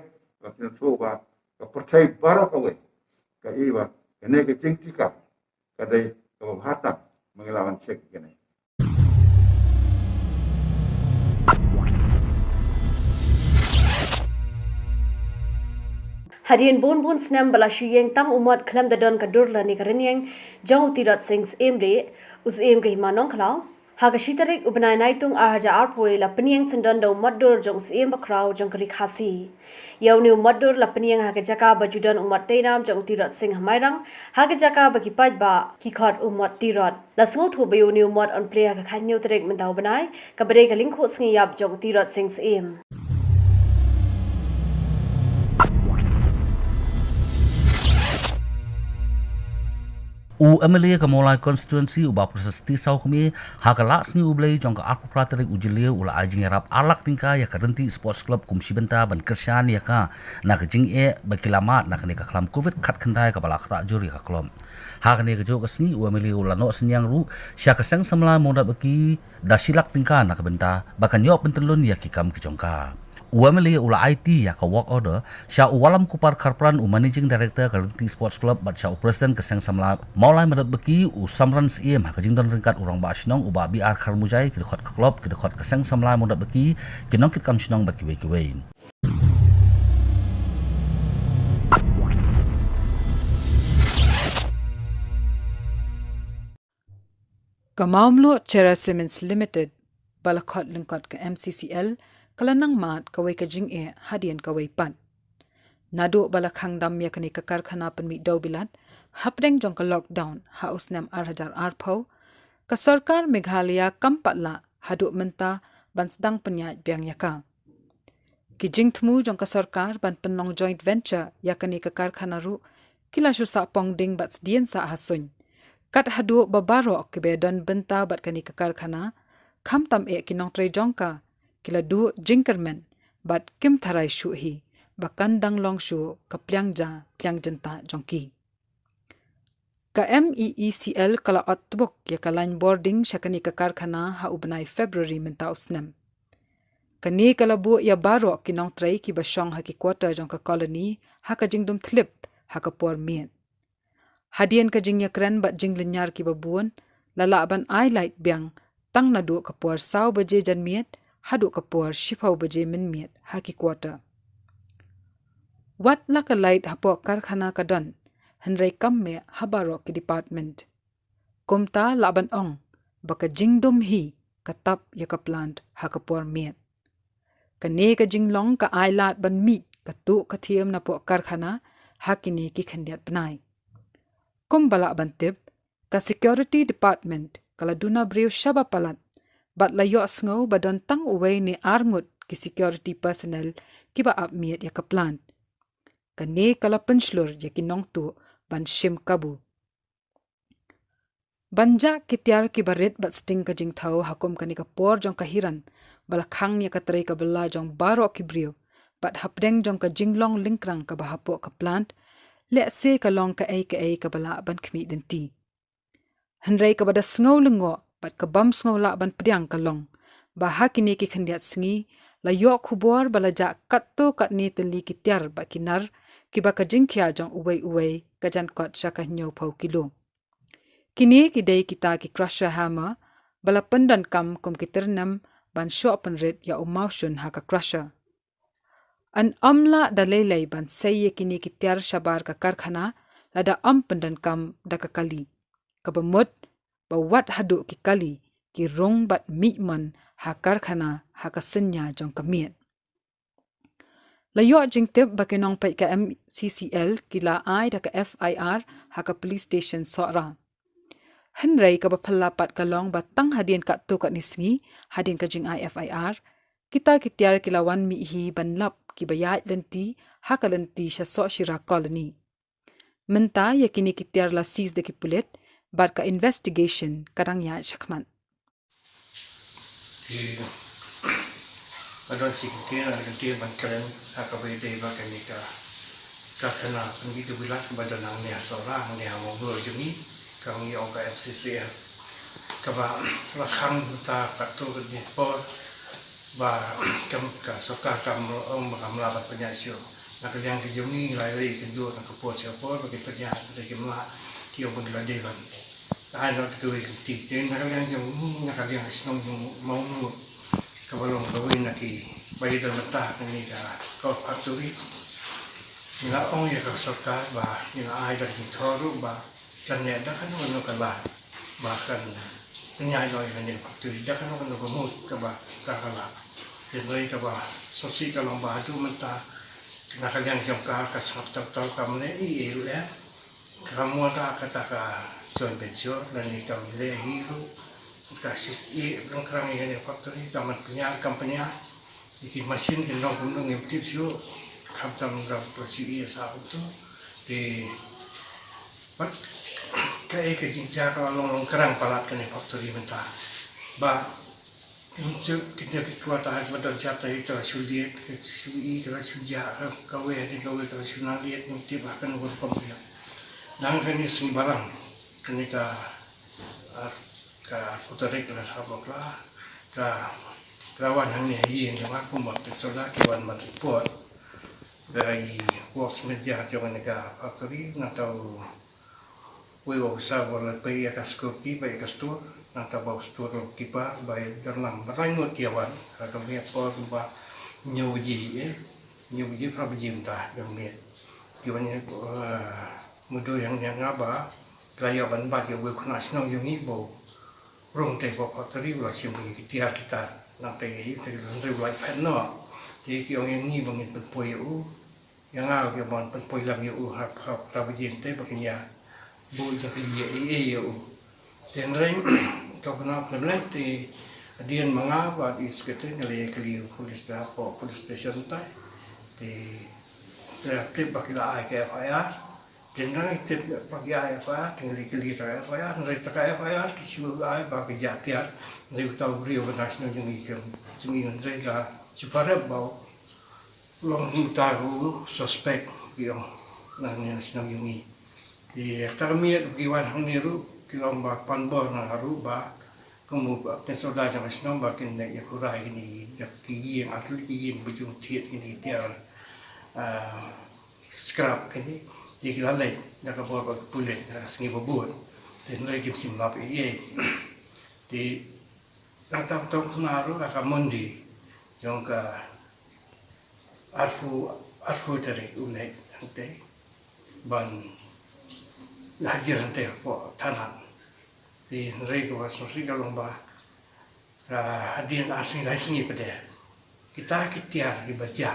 ba pensno tho ba ka percaya baro ka we ka iba kene ke cingtika kadai ka bahata mengelawan cek kene. Hadirin bun snam bala shuyeng tam umat klam dadon kadur la ni karenyeng jong tirat sings emre us em ke himanong klau haga shitarik ubnai naitung arja arpoi la penyeng sendon do madur jong us em bakrau jong RiKhasi yauni umadur la penyeng haga jaka bajudan umat teinam jong tirat sing hamairang haga jaka bagi paj ba ki khot umat tirat la sngo thu bayu ni umat on play haga khanyo trek mentau banai kabare ka lingkho sngiap jong tirat sings em MLA kamolai constituency uba proses tisau kami hakala sni ublai jong ka arpu praterik ujelia ula ajing rap alak tingka ya karenti sports club kumsi benta ban kersian ya ka na kejing bakilamat na kene ka klam covid khat khandai ka balak ta juri ka klom hakane ke jo kasni MLA ula no senyang ru sya kasang samla modat baki dasilak tingka na ka benta bakan yo pentelun ya kikam kijongka UMLA ula IT ya ka work order sya uwalam kupar karpran managing director Karenti Sports Club bat sya president keseng samla maulai medat beki samran siem ha kajing don ringkat urang ba asnong uba BR Kharmujai ki dekat ke club ki dekat keseng samla modat beki kinong kit kam snong bat kiwe Kamamlo Chera Cements Limited balakot lingkot ke MCCL kalanang mat kawai kajing hadian kawai pan. Nado balakhang dam ya kani ka karkhana panmi daw bilat hapdeng jong ka lockdown ha usnam 8,000 arpau ka sarkar Meghalaya kampatla hadu menta ban sedang penyat biang yaka. Kijing temu jong ka sarkar ban penong joint venture ya kani ka karkhana ru kila shu sa pongding bat sdien sa hasun. Kat hadu babarok kebedon benta bat kani ka karkhana kham tam kinong tre jongka kila du jinkermen bat kim tharai shu hi bakandang long shu ka plyang jenta jongki ka MEECL kala otbuk ya ka line boarding syakani ka karkhana ha ubnai February menta usnam kani kala bu ya baro kinong trai ki basyong ha ki quarter jong ka colony ha ka jingdum thlip ha ka por mien hadian ka jing yakran bat jing linyar ki babuon lala ban light biang tang na du ka por saw baje jan miet hadu kapor shifau baje min miet haki quarter wat la ka light hapo karkhana ka don hanrai kamme habaro ki department kumta laban ong baka jingdum hi katap ya ka plant hakapor miet kane ka jinglong ka ailat ban mit ka tu ka thiam na po karkhana hakini ki khandiat banai kumbala bantib ka security department kala duna breu shaba palat bat layo sngo badon tang uway ni arngut ki security personnel kiba apmiet ya ka plant kane kala penslur ya kinong tu ban shim kabu banja kitiar ki baret bat sting ka jing thau hakom kani ka por jong ka hiran balakhang ya ka trai ka bala jong baro ki brio bat hapdeng jong ka jinglong linkrang ka bahapo ka plant le se ka long ka ai ka bala ban khmi denti hanrai ka bada sngo lengo bat ka bam sngo la ban pdiang kalong baha kini ki khandiat sngi la yo khubor balaja katto katni teli ki tiar ba kinar ki ba ka jingkhya jong uwei ka jan kot shaka nyo phau kilo kini ki dei kita ki crusher hammer bala pandan kam kum ki ternam ban shop an red ya umaushun ha ka crusher an amla dalelei ban sei kini ki tiar shabar ka karkhana lada am pandan kam da ka kali ka bamut bawat hadu ki kali ki rong bat mi'man ha karkhana ha ka senya jong kamiet layo jingtep bakinong pai ka MCCL kila ai da ka FIR ha ka police station sora Henry ka bapalapat kalong batang hadian ka tu kat nisngi, hadian ka jing IFIR, kita kitiar kilawan mihi banlap kibayat lenti, haka lenti siya so shira colony. Menta yakini kitiar la seize de kipulit, bad ka investigation kadang ya syakman. Adon siktir nanti bangkren haka bede bakanika kakana pengi tu bilat badanang ni asora ni amoglo jumi kami oka FCCL kaba rakhang ta katu ni por ba kam ka soka kam makamla penyasio nak yang ke jumi lai kedua nak por siapa bagi penyat bagi mla tio pun ladevan ano tu ti nak yang jumi nak yang senang mau kabalong gawin na ki bayi dalam mata ni kau paturi ina ong ya kasarka ba ina ai da ki thoru ba kan ya da kan no kala bahkan penyai noi kan ni paturi da kan no go ka ba ka kala jadi ka ba sosi kalong ba tu mata kena kalian jam ka kasap tau kamne I ya kamu ada kata ka join venture dan ni kami le hiru kasih kerang ini faktori taman penyak kampanya iki mesin kendong gunung yang tip siu kamtam gam presi sa itu di pat kai ke jinja kalau kerang palat kene faktori mentah ba kita kekuatan modal jatah itu sulit sudah kawe di kawe kalau sunaliat nanti bahkan berkompil dan kini sembarang kini ka putarik na sabok lah kawan yang ni yang aku mau tersolat kawan report dari works media jangan negara factory atau wewa usah boleh pergi ke skopi pergi ke store atau bawa store kipa baik dalam rangut kawan atau ni apa rumah nyuji problem dah yang ni kawan ni mudah yang apa kaya banbat yang wewa kena senang yang ni bawa rong teh bawa factory lah siapa kita nanti itu nanti buat panel jadi yang ini bangin penpoi yang awak yang bang penpoi lam hap rabijin teh baginya bu jadi dan lain kau kenal nanti dia mengapa di sekitar nilai keliru polis dah polis station teh di reaktif bagilah IFIR Jenang itu bagi apa? Tinggal dikeli tak apa? Nanti tak apa? Kisiu apa? Kejadian. Nanti tahu beliau nasional yang ikan. Seminggu nanti lah. Supaya bau long tahu suspek yang nasional yang ini. Di termiat giwan haniru kilom bapan bor naharu ba. Kemudian tesoda jangan nasional bakin nak yakurai ini. Jaki yang asli yang berjumpa ini dia scrap ini. Jadi lalai, nak buat bulan, sengi bubur, dan lagi musim lap ini. Di datang tahun naru akan mundi, yang ke arfu dari unai nanti, ban hajar nanti po tanah. Di lagi wasori kalau bah hadiah asing lagi sengi pada kita dibaca,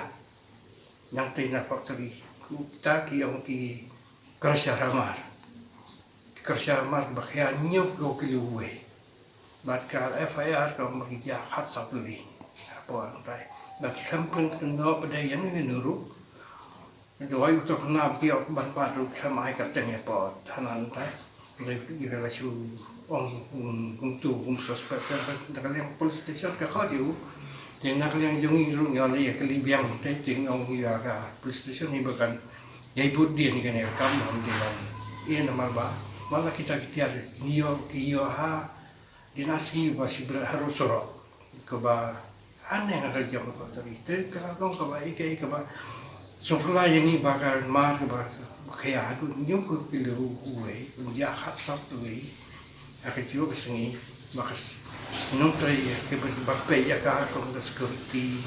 yang tina faktori. Kita yang ki kerja ramar bahagia nyok lo kiluwe, batkal FIR kalau bekerja hat satu li, apa nanti, bagi kampun kena pada yang ini nurut, doa itu kena biar bantu sama katanya apa, tanan nanti, jadi relasi untuk suspek dan yang polis station kekal jauh. Jangan kalian jangan irung yang lain kelibiang, tapi jangan orang yang police station ni bukan jahit dia ni kan yang kamu dengan ini nama apa? Malah kita niyo ha dinasti masih harus sorok keba aneh yang kerja betul itu kalau keba ikai keba semula yang ni bakal mar keba kaya aku nyukur pilu uai dia hat satu uai akan juga kesengi bakas não traía que bapeia cá com a security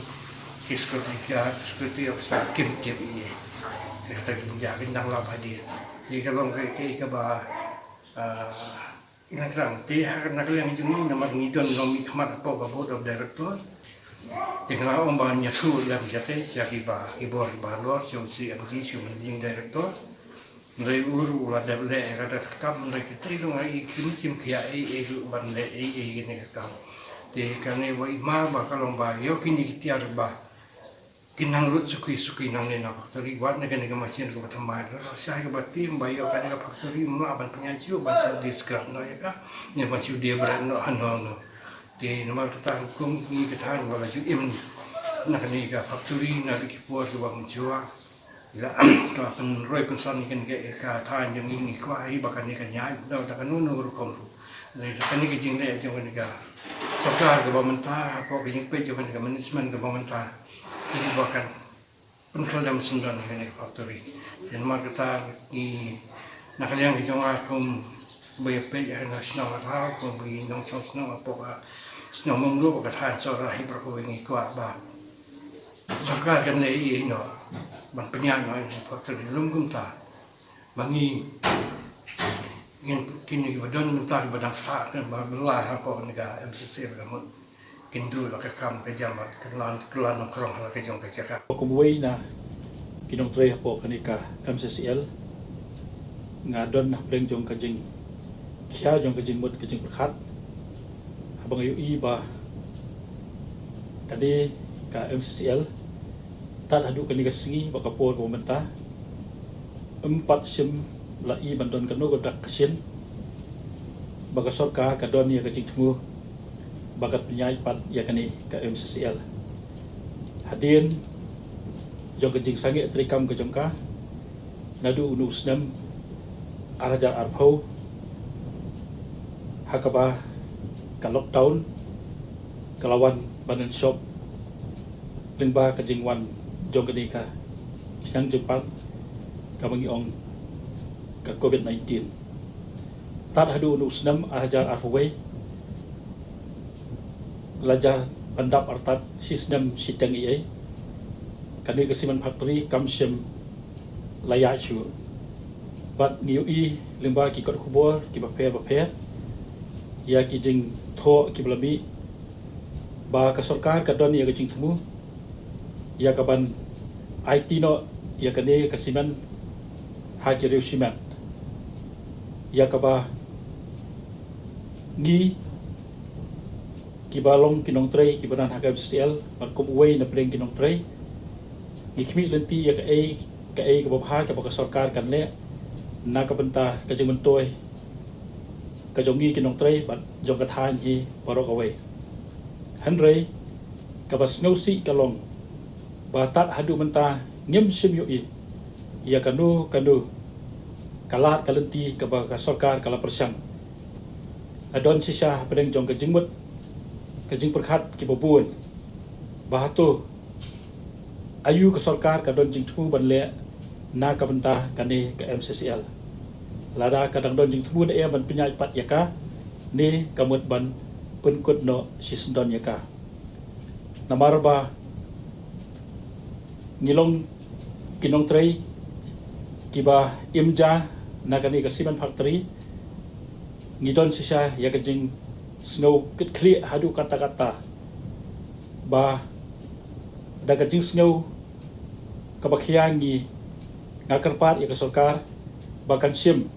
officer kim ia kita kerja bintang lama dia jadi kalau ke bah ingat orang dia nak yang ini nama ngidon nomi kemar apa board of director tinggal orang banyak tu dalam jatuh jadi bah Khubor lor si MD si managing director Ngai uru la de le kata kam ngai kita lu ngai kim kia lu ban le gini kam te kane wai ma ba kalong ba yo kini kitiar ba kinang lut sukui nang ne na factory wat ne kane masin ko thamai sai ka batim ba yo kane ka factory ma ban penyajiu ban diskar no ya ka ne ma chiu dia beran no no te nama ta hukum ni ka than wala ju im na kane ka factory na ki por ko ba mjua la to kan roi pensan kan ke ka than yang ini kwa hi bakan ni kan nyai do ta kan nu ru kom ru nei ta kan ni jing le jong kan ga सरकार गवर्नमेंट को किन पे जो kan management government ini bahkan pengelola mesin dan ini factory dan marketa i nak yang di jangka kum BFP ya nasional atau kum bi nong nasional apa nasional menglu ke than sora hi berko ini kuat ba सरकार kan nei no ban penyan no factory lum kum ta bangi ingin kini badan mentar badan sah dan belah apa negara MCC berkamu kindu la kam ke jamat kelan krong la ke jong ke jaka kumway na kinong tre po kanika MCCL ngadon na breng jong kajing kya jong kajing mut kajing berkhat habang ayu ba kadi ka MCCL tan hadu kanika singi bakapor pemerintah 4 sim la i bandon kanu godak kesin baga sorkar kadon ya kajing temu bagat penyai pat ya kani ka MCCL hadin jong kajing sangi trikam ke jongka ngadu unu senam arajar arpau hakaba ka lockdown kalawan banan shop lingba kajing wan jong kani ka sang jengpal ka mangi ong ka COVID-19 tat hadu unu senam arajar arpawai lajar pandap artat sistem sidang ia kani kesiman factory kamsem layak chu bat niu i limba ki kot khubor ki bape ya ki jing tho ki blami ba ka sarkar ka don ya ka jing temu ya ka ban IT no ya kani kesiman ha ki reusimat ya ka ba ngi kibalong kinong tray kibanan hakam social makum way na preng kinong tray gikmi lenti ya ka ai ka babha ka baka sarkar kan le na ka benta ka jeng mentoy ka jongi kinong tray bat jong ka than hi parok away hanrei ka bas ngausi kalong batat hadu menta ngem sim yo i ya kanu kalat kalenti ka baka sarkar kala persang adon sisa pedeng jong ka jengmut kajing perkhat ki babun bahatu ayu ke sarkar ka don jing thu ban le na ka benta kane ka MCCL lada kadang don jing thu ne ban penyai pat yaka ni kamut ban penkut no sisdon yaka namarba ngilong kinong tray kiba imja na kane ka siman factory ngidon sisa ya kajing snow kit hadu kata-kata ba daga jing snow kabakhiangi ngakarpat ya kasorkar bakan sim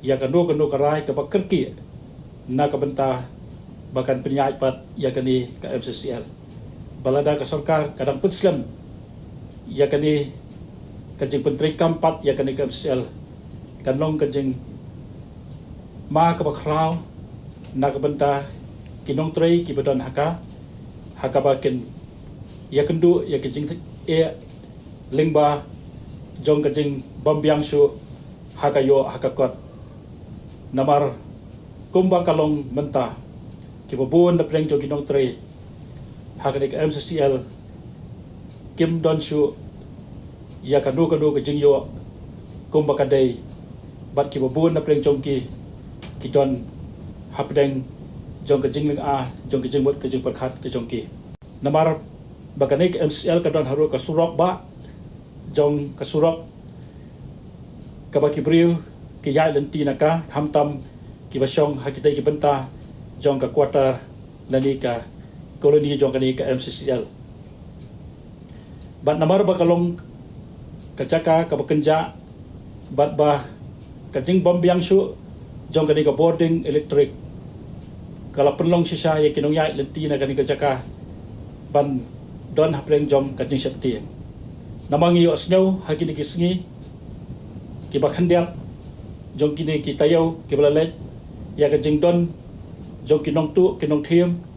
ya kanu karai kabakerki na kabenta bakan penyai pat ya kani ka MCCL balada kasorkar kadang peslam ya kani kajing pentri kampat ya kani ka MCCL kanong kajing ma kabakrau na kabenta kinong tray kibadon haka bakin ya kendu ya kajing lingba jong kajing bambiang shu hakayo hakakot namar kumba kalong menta kibabun na pleng jong kinong tray hakanik MCCL kim don shu ya kanu kajing yo kumba kadai bat kibabun na pleng jong kidon hapdeng jong kajing ling jong kajing mut kajing perkhat ke jong ki namar bakanik MCL kadon haru ka surok ba jong ka surok ka baki briu ki ya lenti naka hamtam ki basong hakite ki benta jong ka quarter lani ka koloni jong kani ka MCCL bat namar bakalong kacaka ka bakenja bat ba kajing bom biang shu jong kani ka boarding electric kala penlong sisa ya kinong yai lenti na kani ka jaka ban don hapreng jom kajing septi namangi yo snow hakini kisngi ki bakhandial jong kini ki Taiew ki balalej ya kajing don jong kinong tu kinong thiem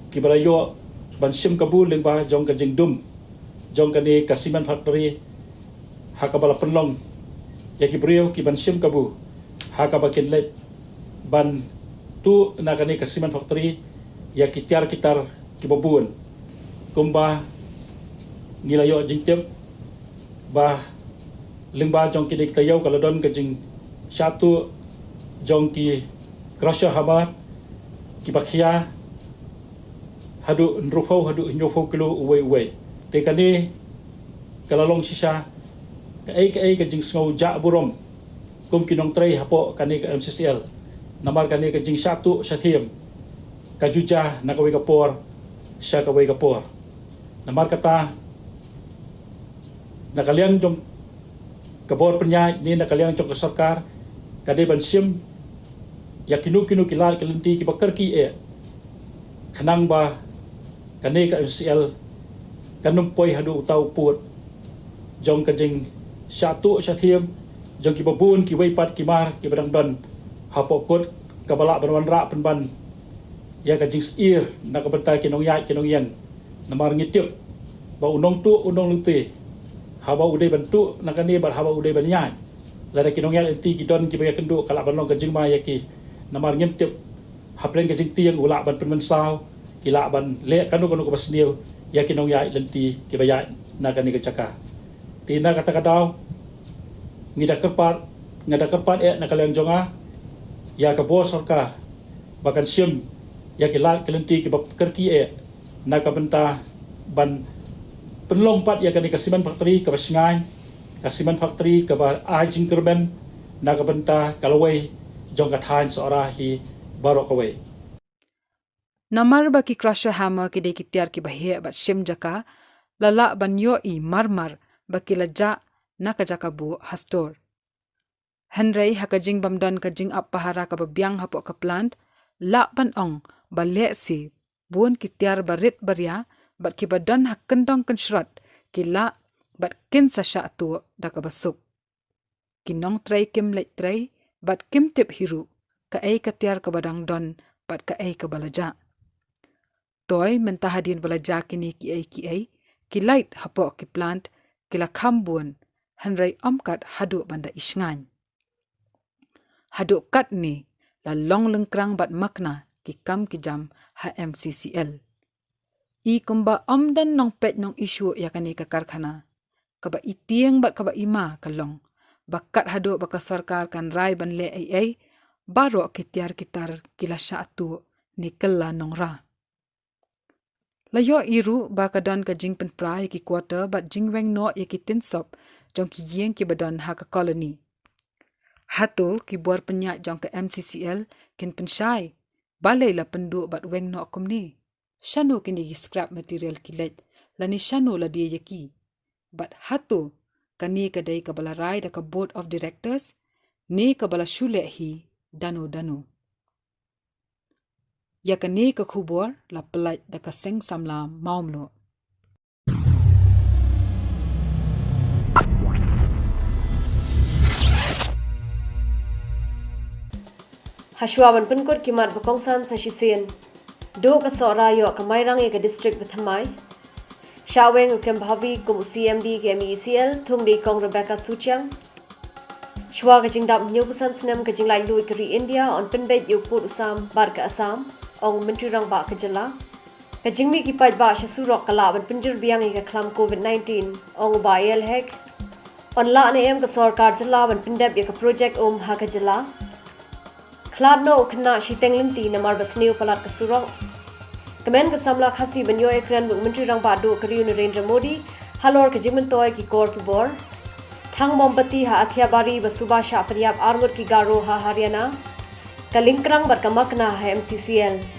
ki balayo ban sim kabul leng ba jong kajing dum jong kani kasiman factory hakabala penlong ya ki brio ki ban sim kabu hakabakin let ban tu na kani kasiman factory ya ki tiar kitar ki babun kumba nilayo jingtem ba lingba jong ki Taiew kaladon kajing satu jong ki crusher hamar ki bakhia hadu nrufau hadu nyofau kilo uwe te kani kalalong sisa ka jing ngau ja burom kum kinong tray hapo kani ka MCCL namar kani ka jing satu sathiem ka juja nakawai kapor sya kawai kapor namar kata nakaliang jong kabor penyai ni nakaliang jong sarkar kade ban sim yakinu kilal kelenti ki bakar ki khanang ba kani ka MCL kanum poi hadu utau put jong kajing satu sathiem jong ki babun ki weipat ki mar ki badang don hapokot kabala banwan ra penban ya kajing ir na kabenta kinong ya kinong yang namar ngitip ba unong tu unong lute haba udai bantu nakani bar haba udai banyak lada kinong ya enti ki don ki baya kendu kala banlong kajing ma ya ki namar ngitip hapreng kajing tiang ula ban penmen saw kila ban le kanu ko basniu ya kinong ya lenti ki baya nakani ka caka tina kata kadau ngida kerpat nakaliang jonga ya ka bos sarkar bakan sim ya kilat kelenti ki kerki nakabenta ban penlompat ya kani kasiman factory ka basingai kasiman factory ka ba ajing kerben nakabenta kalawai jong kathan sora hi barok away namar ba ki crusher hammer ki de ki tiar ki bahia bat sim jaka lala ban yo I marmar ba ki laja nakajaka bu hastor Henry hakajing bamdan kajing ap pahara ka babyang hapo ka plant la ban ong ba le si buon ki tiar barit barya bat ki badan hakendong kenshrat ki la bat kin sa sha tu da ka basuk kinong tray kim le tray bat kim tip hiru ka ai ka tiar ka badang don bat ka ai ka balaja toy mentahadin balaja kini ki ai ki light hapo ki plant kila khambun Henry omkat hadu banda isngan hadu kat ni la long lengkrang bat makna ki kam ki jam HMCCL I kumba omdan nong pet nong isu ya kani ka karkhana kaba itieng bat kaba ima kalong bakat hadu baka sarkar kan rai ban le ai baro kitiar kitar kila satu ni kella nongra layo iru bakadan ka jingpen prai ki quarter bat jingweng no ya ki tinsop jong ki yeng ki badan ha ka colony hato ki buar penyak jong ka MCCL kin penshai balai la pendu bat weng no akumni shanu kini scrap material kilet lani shanu la dia yaki but hato kani kadai kabala rai da ka board of directors ni kabala shule hi danu ya kani ka Khubor la pelaj da ka seng samla maumlo Hashwaban penkut kimat bekongsan sasisian do ka sora yo ka mairang ka district bethamai shaweng ukem bhavi kum CMD ke MECL thumdi kong Rebecca Suchang shwa ka jingdam new pesan snem ka jinglai lui kri India on penbet yu put usam bar ka Assam ong menteri rang ba ka jala ka jingmi ki paj ba shasurok kala ban penjur biang ka klam COVID-19 ong ba yel hek on la ne em ka sarkar jala ban pendep ya ka project ha ka jala Khlad no khna shiteng limti namar basniu palat ka surok Kemen ka samla khasi banyo ekran menteri rang ba do kri Narendra Modi halor ka jimen toy ki kor ki bor thang mombati ha athia bari basubasha Punjab armor ki garo ha Haryana kalingkrang bar kamakna ha MCCL